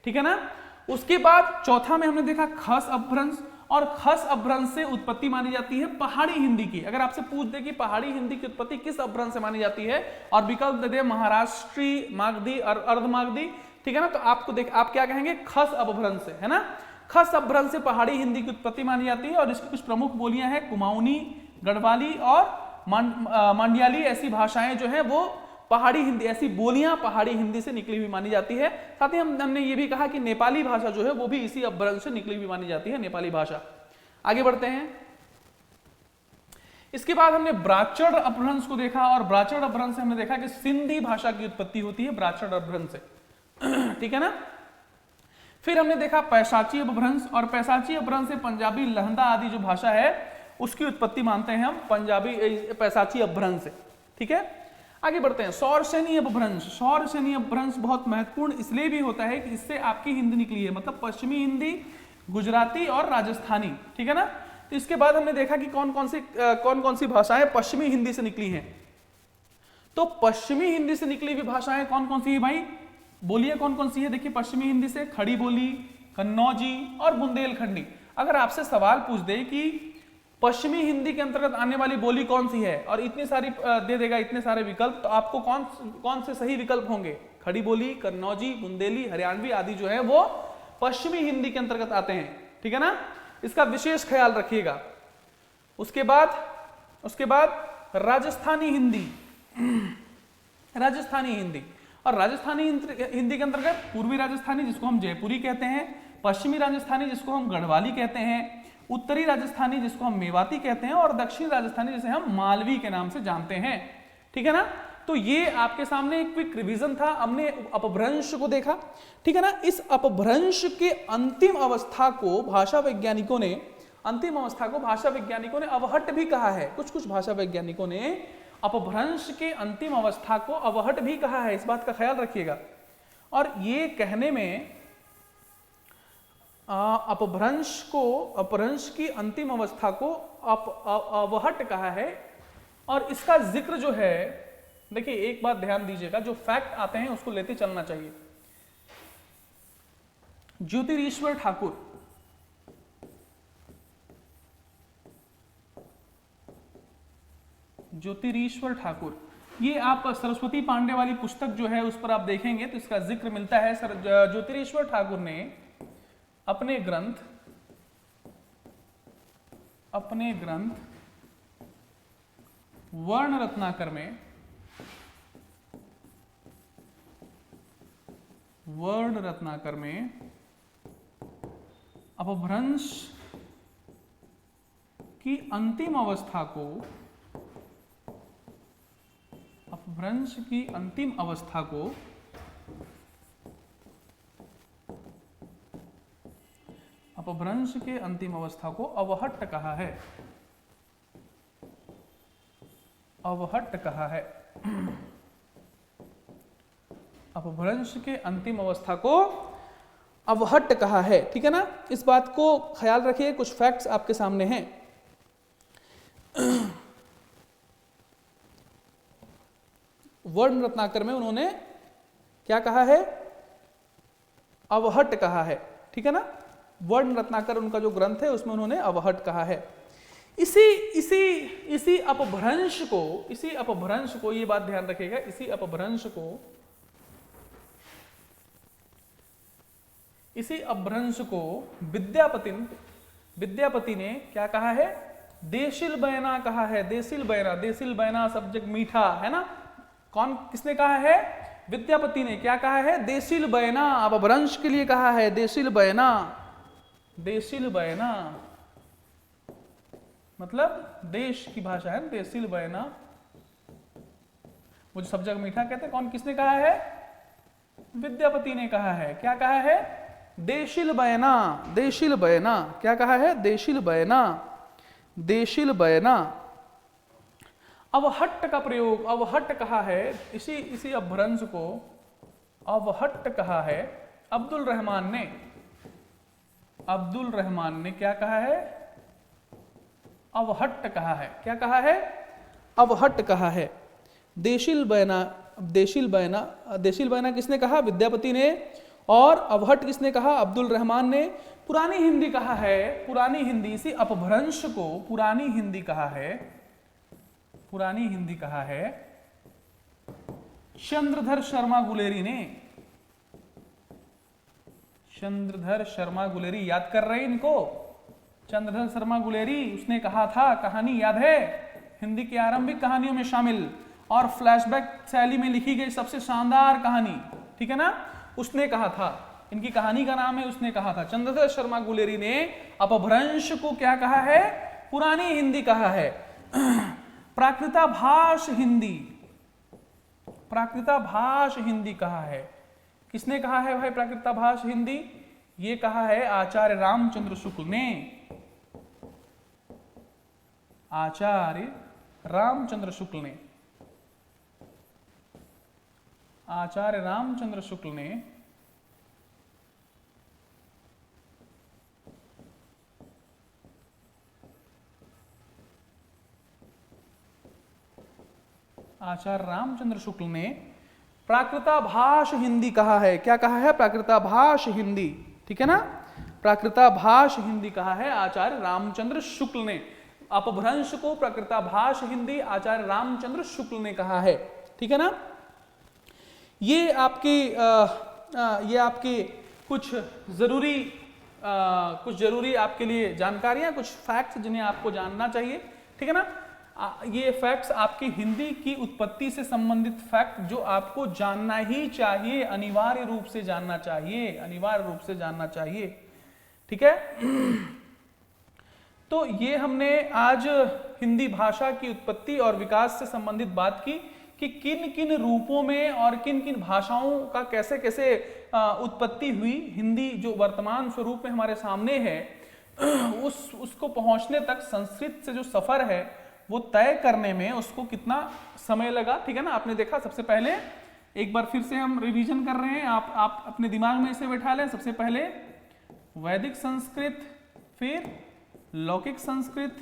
ठीक है ना। उसके बाद चौथा में हमने देखा खस अपभ्रंश, और खस अपभ्रंश से उत्पत्ति मानी जाती है पहाड़ी हिंदी की। अगर आपसे पूछ दे कि पहाड़ी हिंदी की उत्पत्ति किस अपभ्रंश से मानी जाती है और विकल्प दे दे महाराष्ट्री, मागधी और अर्धमागधी, ठीक है ना, तो आपको आप क्या कहेंगे? खस अपभ्रंश से, है ना। खस अपभ्रंश से पहाड़ी हिंदी की उत्पत्ति मानी जाती है, और इसकी कुछ प्रमुख बोलियां हैं कुमाऊनी, गढ़वाली और मांड्याली। ऐसी भाषाएं जो है वो पहाड़ी हिंदी, ऐसी बोलियां पहाड़ी हिंदी से निकली हुई मानी जाती है। साथ ही हमने ये भी कहा कि नेपाली भाषा जो है वो भी इसी अपभ्रंश से निकली हुई मानी जाती है, नेपाली भाषा। आगे बढ़ते हैं। इसके बाद हमने ब्राह्मण अपभ्रंश को देखा, और ब्राह्मण अपभ्रंश से हमने देखा कि सिंधी भाषा की उत्पत्ति होती है ब्राह्मण अपभ्रंश से, ठीक है ना। फिर हमने देखा पैशाची अपभ्रंश, और पैशाची अपभ्रंश से पंजाबी, लहंदा आदि जो भाषा है उसकी उत्पत्ति मानते हैं हम पंजाबी पैशाची अपभ्रंश से, ठीक है। आगे बढ़ते हैं। सौरसेनी अपभ्रंश। सौरसेनी अपभ्रंश बहुत महत्वपूर्ण इसलिए भी होता है कि इससे आपकी हिंदी निकली है, मतलब पश्चिमी हिंदी, गुजराती और राजस्थानी, ठीक है ना। तो इसके बाद हमने देखा कि कौन कौन सी भाषाएं पश्चिमी हिंदी से निकली हैं। तो पश्चिमी हिंदी से निकली हुई भाषाएं कौन कौन सी है भाई? बोलिए कौन कौन सी है? देखिए, पश्चिमी हिंदी से खड़ी बोली, कन्नौजी और बुंदेलखंडी। अगर आपसे सवाल पूछ दे कि पश्चिमी हिंदी के अंतर्गत आने वाली बोली कौन सी है, और इतनी सारी दे देगा, इतने सारे विकल्प, तो आपको कौन से सही विकल्प होंगे? खड़ी बोली, कन्नौजी, बुंदेली, हरियाणवी आदि जो है वो पश्चिमी हिंदी के अंतर्गत आते हैं, ठीक है ना। इसका विशेष ख्याल रखिएगा। उसके बाद राजस्थानी हिंदी। राजस्थानी हिंदी, और राजस्थानी हिंदी के अंतर्गत पूर्वी राजस्थानी जिसको हम जयपुरी कहते हैं, पश्चिमी राजस्थानी जिसको हम गढ़वाली कहते हैं, उत्तरी राजस्थानी जिसको हम मेवाती कहते हैं, और दक्षिणी राजस्थानी जिसे हम मालवी के नाम से जानते हैं, ठीक है ना। तो ये आपके सामने एक क्विक रिवीजन था। हमने अपभ्रंश को देखा, ठीक है ना। इस अपभ्रंश के अंतिम अवस्था को भाषा वैज्ञानिकों ने अवहट भी कहा है। कुछ भाषा वैज्ञानिकों ने अपभ्रंश के अंतिम अवस्था को अवहट भी कहा है, इस बात का ख्याल रखिएगा। और ये कहने में अपभ्रंश की अंतिम अवस्था को अवहट कहा है। और इसका जिक्र जो है, देखिए एक बात ध्यान दीजिएगा, जो फैक्ट आते हैं उसको लेते चलना चाहिए। ज्योतिरीश्वर ठाकुर, ये आप सरस्वती पांडे वाली पुस्तक जो है उस पर आप देखेंगे तो इसका जिक्र मिलता है। ज्योतिरीश्वर ठाकुर ने अपने ग्रंथ वर्ण रत्नाकर में अपभ्रंश की अंतिम अवस्था को अवहट कहा है। अपभ्रंश के अंतिम अवस्था को अवहट कहा है, ठीक है ना। इस बात को ख्याल रखिए। कुछ फैक्ट्स आपके सामने हैं। वर्ण रत्नाकर में उन्होंने क्या कहा है? अवहट कहा है, ठीक है ना। वर्ण रत्नाकर उनका जो ग्रंथ है उसमें उन्होंने अवहट कहा है। इसी अपभ्रंश को ये बात ध्यान रखिएगा, इसी अपभ्रंश को विद्यापति ने क्या कहा है? देशिल बयना कहा है, देसिल बयना, देसिल बयना सब्जेक्ट मीठा है ना। कौन किसने कहा है? विद्यापति ने। क्या कहा है? देसिल बयना। अपभ्रंश के लिए कहा है देसिल बयना। देसिल बयना मतलब देश की भाषा है, देसिल बयना। वो जो सब्जेक्ट मीठा कहते हैं, कौन किसने कहा है? विद्यापति ने कहा है। क्या कहा है? देशिल बयना, देशिल बयना। क्या कहा है? देशिल बयना, देशिल बयना। अवहट्ट का प्रयोग, अवहट्ट कहा है, इसी अपभ्रंश को अवहट्ट कहा है अब्दुल रहमान ने। अब्दुल रहमान ने क्या कहा है? अवहट्ट कहा है। क्या कहा है? अवहट्ट कहा है। देशिल बयना, देशिल बयना, देशिल बयना किसने कहा? विद्यापति ने। और अवहट्ट किसने कहा? अब्दुल रहमान ने। पुरानी हिंदी कहा है, पुरानी हिंदी, इसी अपभ्रंश को पुरानी हिंदी कहा है, पुरानी हिंदी कहा है चंद्रधर शर्मा गुलेरी ने। चंद्रधर शर्मा गुलेरी, याद कर रहे हैं इनको? चंद्रधर शर्मा गुलेरी, उसने कहा था, कहानी याद है, हिंदी की आरंभिक कहानियों में शामिल और फ्लैशबैक शैली में लिखी गई सबसे शानदार कहानी, ठीक है ना, उसने कहा था। इनकी कहानी का नाम है उसने कहा था। चंद्रधर शर्मा गुलेरी ने अपभ्रंश को क्या कहा है? पुरानी हिंदी कहा है। प्राकृताभाष हिंदी, प्राकृताभाष हिंदी कहा है। किसने कहा है भाई प्राकृताभाष हिंदी? ये कहा है आचार्य रामचंद्र शुक्ल ने। आचार्य रामचंद्र शुक्ल ने, आचार्य रामचंद्र शुक्ल ने आचार्य रामचंद्र शुक्ल ने प्राकृताभाष हिंदी कहा है। क्या कहा है? प्राकृताभाष हिंदी, ठीक है ना, प्राकृताभाष हिंदी कहा है आचार्य रामचंद्र शुक्ल ने। अपभ्रंश को प्राकृताभाष हिंदी आचार्य रामचंद्र शुक्ल ने कहा है, ठीक है ना। ये आपके कुछ जरूरी आपके लिए जानकारियां, कुछ फैक्ट्स जिन्हें आपको जानना चाहिए, ठीक है ना। ये फैक्ट्स आपकी हिंदी की उत्पत्ति से संबंधित फैक्ट जो आपको जानना ही चाहिए, अनिवार्य रूप से जानना चाहिए, अनिवार्य रूप से जानना चाहिए, ठीक है। तो ये हमने आज हिंदी भाषा की उत्पत्ति और विकास से संबंधित बात की कि किन किन रूपों में और किन किन भाषाओं का कैसे कैसे उत्पत्ति हुई। हिंदी जो वर्तमान स्वरूप में हमारे सामने है, उसको पहुंचने तक संस्कृत से जो सफर है वो तय करने में उसको कितना समय लगा, ठीक है ना। आपने देखा, सबसे पहले एक बार फिर से हम रिवीजन कर रहे हैं, आप अपने दिमाग में इसे बैठा लें। सबसे पहले वैदिक संस्कृत, फिर लौकिक संस्कृत,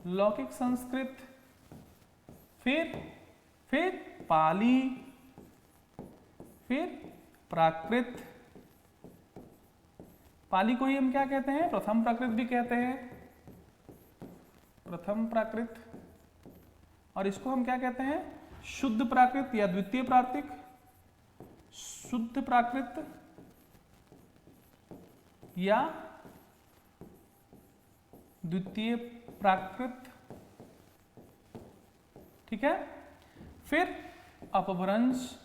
लौकिक संस्कृत, फिर पाली, फिर प्राकृत। पाली को ही हम क्या कहते हैं? प्रथम प्राकृत भी कहते हैं, प्रथम प्राकृत। और इसको हम क्या कहते हैं? शुद्ध प्राकृत या द्वितीय प्राकृत, शुद्ध प्राकृत या द्वितीय प्राकृत, ठीक है। फिर अपभ्रंश,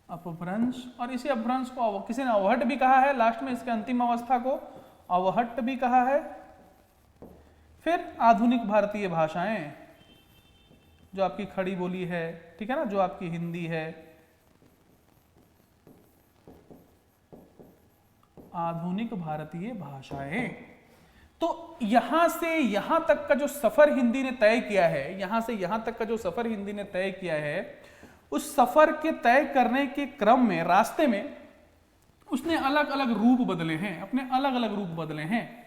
अपभ्रंश, और इसी अपभ्रंश को किसी ने अवहट्ट भी कहा है, लास्ट में इसके अंतिम अवस्था को अवहट्ट भी कहा है। फिर आधुनिक भारतीय भाषाएं, जो आपकी खड़ी बोली है, ठीक है ना, जो आपकी हिंदी है, आधुनिक भारतीय भाषाएं। तो यहां से यहां तक का जो सफर हिंदी ने तय किया है, यहां से यहां तक का जो सफर हिंदी ने तय किया है, उस सफर के तय करने के क्रम में, रास्ते में उसने अलग अलग रूप बदले हैं, अपने अलग अलग रूप बदले हैं।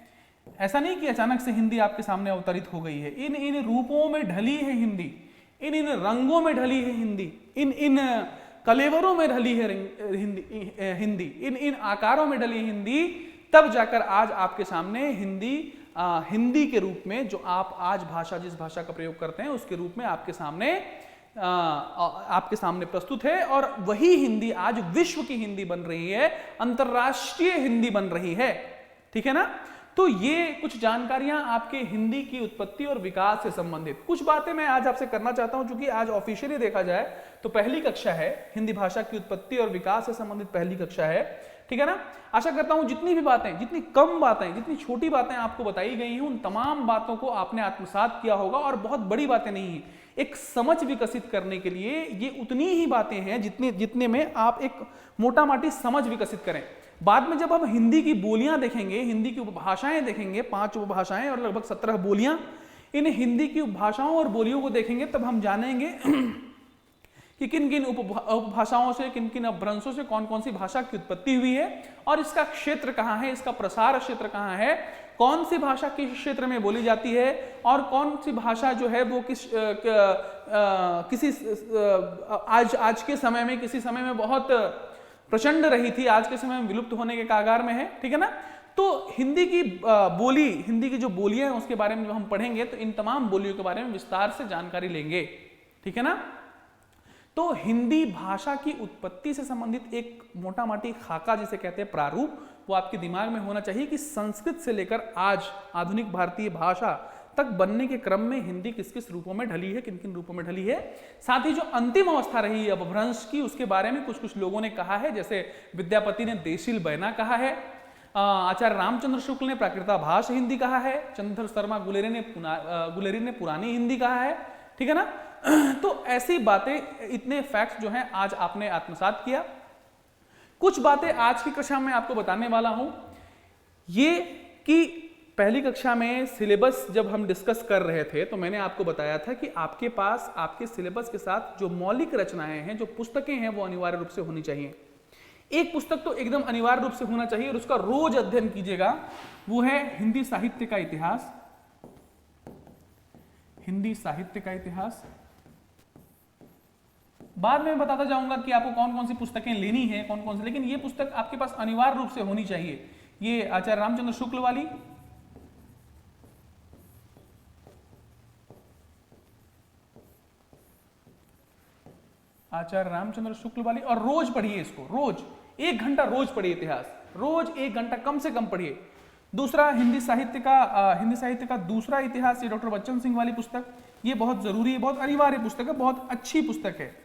ऐसा नहीं कि अचानक से हिंदी आपके सामने अवतरित हो गई है। इन इन रूपों में ढली है हिंदी, इन इन रंगों में ढली है हिंदी, इन इन कलेवरों में ढली है हिंदी, इन इन आकारों में ढली हिंदी, तब जाकर आज आपके सामने हिंदी के रूप में, जो आप आज भाषा, जिस भाषा का प्रयोग करते हैं उसके रूप में आपके सामने आपके सामने प्रस्तुत है, और वही हिंदी आज विश्व की हिंदी बन रही है, अंतरराष्ट्रीय हिंदी बन रही है। ठीक है ना। तो ये कुछ जानकारियां आपके हिंदी की उत्पत्ति और विकास से संबंधित। कुछ बातें मैं आज आपसे करना चाहता हूं, क्योंकि आज ऑफिशियली देखा जाए तो पहली कक्षा है, हिंदी भाषा की उत्पत्ति और विकास से संबंधित पहली कक्षा है। ठीक है ना। आशा करता हूं जितनी भी बातें, जितनी कम बातें, जितनी छोटी बातें आपको बताई गई हैं, उन तमाम बातों को आपने आत्मसात किया होगा, और बहुत बड़ी बातें नहीं है। एक समझ विकसित करने के लिए ये उतनी ही बातें हैं जितने में आप एक मोटा माटी समझ विकसित करें। बाद में जब हम हिंदी की बोलियां देखेंगे, हिंदी की उपभाषाएं देखेंगे, 5 उपभाषाएं और लगभग 17 बोलियां, इन हिंदी की उपभाषाओं और बोलियों को देखेंगे, तब हम जानेंगे कि किन किन उपभाषाओं से, किन किन अपभ्रंशों से कौन कौन सी भाषा की उत्पत्ति हुई है, और इसका क्षेत्र कहाँ है, इसका प्रसार क्षेत्र कहाँ है, कौन सी भाषा किस क्षेत्र में बोली जाती है, और कौन सी भाषा जो है वो आज के समय में, किसी समय में बहुत प्रचंड रही थी, आज के समय में विलुप्त होने के कगार में है। ठीक है ना। तो हिंदी की बोली, हिंदी की जो बोलियां हैं उसके बारे में जब हम पढ़ेंगे तो इन तमाम बोलियों के बारे में विस्तार से जानकारी लेंगे। ठीक है ना। तो हिंदी भाषा की उत्पत्ति से संबंधित एक मोटा माटी खाका जिसे कहते हैं प्रारूप, वो आपके दिमाग में होना चाहिए कि संस्कृत से लेकर आज आधुनिक भारतीय भाषा तक बनने के क्रम में हिंदी किस किस रूपों में ढली है, किन किन रूपों में ढली है। साथ ही जो अंतिम अवस्था रही है अपभ्रंश की, उसके बारे में कुछ कुछ लोगों ने कहा है, जैसे विद्यापति ने देशील बयाना कहा है, आचार्य रामचंद्र शुक्ल ने प्राकृताभाष हिंदी कहा है, चंद्रधर शर्मा गुलेरी ने पुरानी हिंदी कहा है। ठीक है ना। तो ऐसी बातें, इतने फैक्ट्स जो हैं आज आपने आत्मसात किया। कुछ बातें आज की कक्षा में आपको बताने वाला हूं, ये कि पहली कक्षा में सिलेबस जब हम डिस्कस कर रहे थे तो मैंने आपको बताया था कि आपके पास आपके सिलेबस के साथ जो मौलिक रचनाएं हैं, जो पुस्तकें हैं, वो अनिवार्य रूप से होनी चाहिए। एक पुस्तक तो एकदम अनिवार्य रूप से होना चाहिए और उसका रोज अध्ययन कीजिएगा, वो है हिंदी साहित्य का इतिहास। हिंदी साहित्य का इतिहास बाद में बताता जाऊंगा कि आपको कौन कौन सी पुस्तकें लेनी है, कौन कौन सी, लेकिन ये पुस्तक आपके पास अनिवार्य रूप से होनी चाहिए। ये आचार्य रामचंद्र शुक्ल वाली, आचार्य रामचंद्र शुक्ल वाली, और रोज पढ़िए इसको, रोज 1 घंटा रोज पढ़िए इतिहास, रोज 1 घंटा कम से कम पढ़िए। दूसरा हिंदी साहित्य का दूसरा इतिहास, ये डॉक्टर बच्चन सिंह वाली पुस्तक, ये बहुत जरूरी है, बहुत अनिवार्य पुस्तक है, बहुत अच्छी पुस्तक है।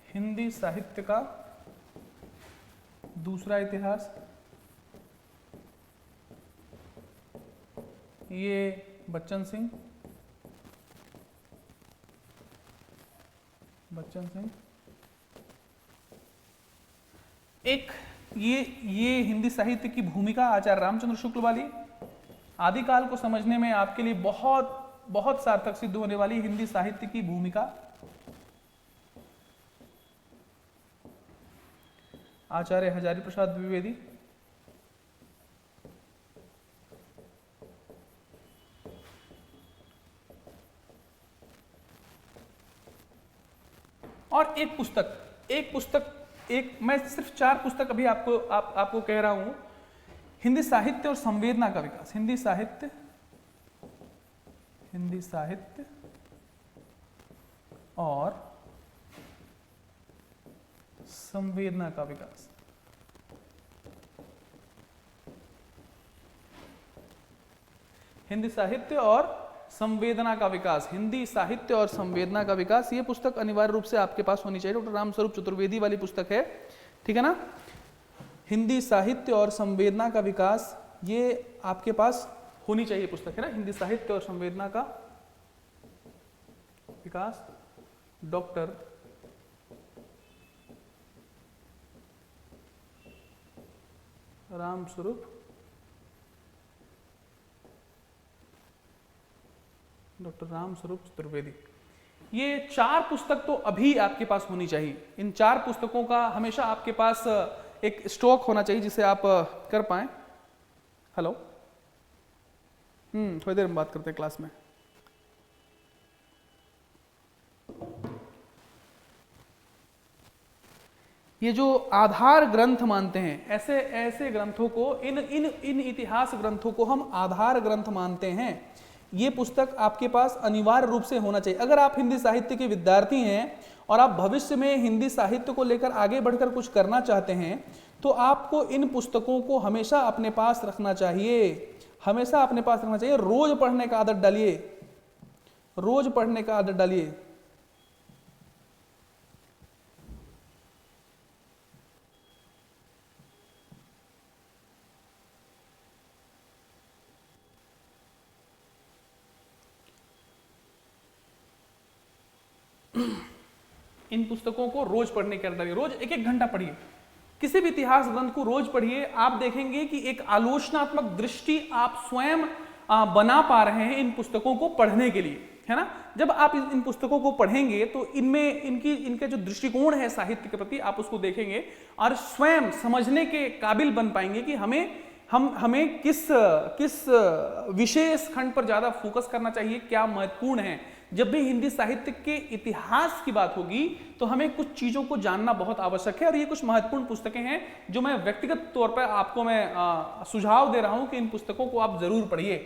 हिंदी साहित्य का दूसरा इतिहास, ये बच्चन सिंह एक ये हिंदी साहित्य की भूमिका आचार्य रामचंद्र शुक्ल वाली, आदिकाल को समझने में आपके लिए बहुत बहुत सार्थक सिद्ध होने वाली हिंदी साहित्य की भूमिका, आचार्य हजारी प्रसाद द्विवेदी, और एक मैं सिर्फ 4 पुस्तक अभी आपको कह रहा हूं। हिंदी साहित्य और संवेदना का विकास, हिंदी साहित्य और संवेदना का विकास। हिंदी साहित्य और संवेदना का विकास, हिंदी साहित्य और संवेदना का विकास, ये पुस्तक अनिवार्य रूप से आपके पास होनी चाहिए। डॉक्टर रामस्वरूप चतुर्वेदी वाली पुस्तक है। ठीक है ना। हिंदी साहित्य और संवेदना का विकास, ये आपके पास होनी चाहिए पुस्तक, है ना। हिंदी साहित्य और संवेदना का विकास, डॉक्टर रामस्वरूप चतुर्वेदी। ये 4 पुस्तक तो अभी आपके पास होनी चाहिए। इन 4 पुस्तकों का हमेशा आपके पास एक स्टॉक होना चाहिए जिसे आप कर पाए। हेलो, थोड़ी देर में बात करते हैं क्लास में। ये जो आधार ग्रंथ मानते हैं, ऐसे ग्रंथों को, इन इतिहास ग्रंथों को हम आधार ग्रंथ मानते हैं। ये पुस्तक आपके पास अनिवार्य रूप से होना चाहिए। अगर आप हिंदी साहित्य के विद्यार्थी हैं और आप भविष्य में हिंदी साहित्य को लेकर आगे बढ़कर कुछ करना चाहते हैं तो आपको इन पुस्तकों को हमेशा अपने पास रखना चाहिए, हमेशा अपने पास रखना चाहिए। रोज पढ़ने का आदत डालिए, रोज पढ़ने का आदत डालिए। इन पुस्तकों को रोज पढ़ने की आदत डालिए, रोज एक एक घंटा पढ़िए। किसी भी इतिहास ग्रंथ को रोज पढ़िए, आप देखेंगे कि एक आलोचनात्मक दृष्टि आप स्वयं बना पा रहे हैं इन पुस्तकों को पढ़ने के लिए, है ना। जब आप इन पुस्तकों को पढ़ेंगे तो इनमें इनका जो दृष्टिकोण है साहित्य के प्रति आप उसको देखेंगे और स्वयं समझने के काबिल बन पाएंगे कि हमें किस विशेष खंड पर ज्यादा फोकस करना चाहिए, क्या महत्वपूर्ण है। जब भी हिंदी साहित्य के इतिहास की बात होगी तो हमें कुछ चीजों को जानना बहुत आवश्यक है और ये कुछ महत्वपूर्ण पुस्तकें हैं जो मैं व्यक्तिगत तौर पर आपको मैं सुझाव दे रहा हूं कि इन पुस्तकों को आप जरूर पढ़िए,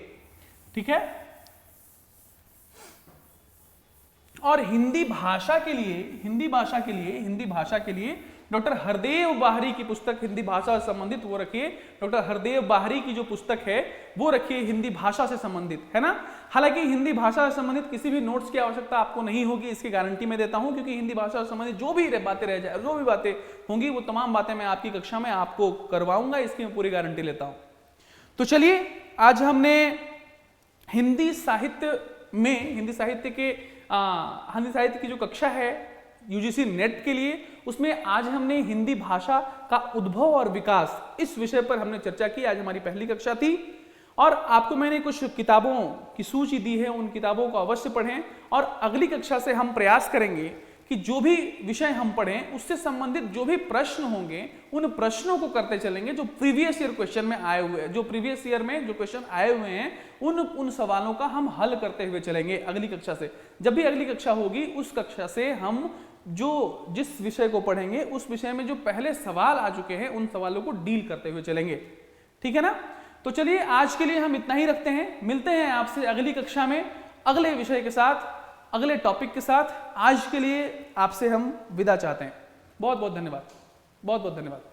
ठीक है। और हिंदी भाषा के लिए डॉक्टर हरदेव बाहरी की पुस्तक हिंदी भाषा से संबंधित वो रखिए। डॉक्टर हरदेव बाहरी की जो पुस्तक है वो रखिए हिंदी भाषा से संबंधित, है ना। हालांकि हिंदी भाषा से संबंधित किसी भी नोट्स की आवश्यकता आपको नहीं होगी, इसकी गारंटी मैं देता हूं, क्योंकि हिंदी भाषा से संबंधित जो भी बातें होंगी वो तमाम बातें मैं आपकी कक्षा में आपको करवाऊंगा, इसकी मैं पूरी गारंटी लेता हूं। तो चलिए, आज हमने हिंदी साहित्य की जो कक्षा है यूजीसी नेट के लिए, उसमें आज हमने हिंदी भाषा का उद्भव और विकास इस विषय पर हमने चर्चा की। आज हमारी पहली कक्षा थी और आपको मैंने कुछ किताबों की सूची दी है, उन किताबों को अवश्य पढ़ें। और अगली कक्षा से हम प्रयास करेंगे कि जो भी विषय हम पढ़ें उससे संबंधित जो भी प्रश्न होंगे उन प्रश्नों को करते चलेंगे जो प्रीवियस ईयर क्वेश्चन में आए हुए हैं, जो प्रीवियस ईयर में जो क्वेश्चन आए हुए हैं उन सवालों का हम हल करते हुए चलेंगे अगली कक्षा से। जब भी अगली कक्षा होगी उस कक्षा से हम जिस विषय को पढ़ेंगे उस विषय में जो पहले सवाल आ चुके हैं उन सवालों को डील करते हुए चलेंगे, ठीक है ना। तो चलिए, आज के लिए हम इतना ही रखते हैं, मिलते हैं आपसे अगली कक्षा में अगले विषय के साथ, अगले टॉपिक के साथ। आज के लिए आपसे हम विदा चाहते हैं। बहुत बहुत धन्यवाद, बहुत बहुत धन्यवाद।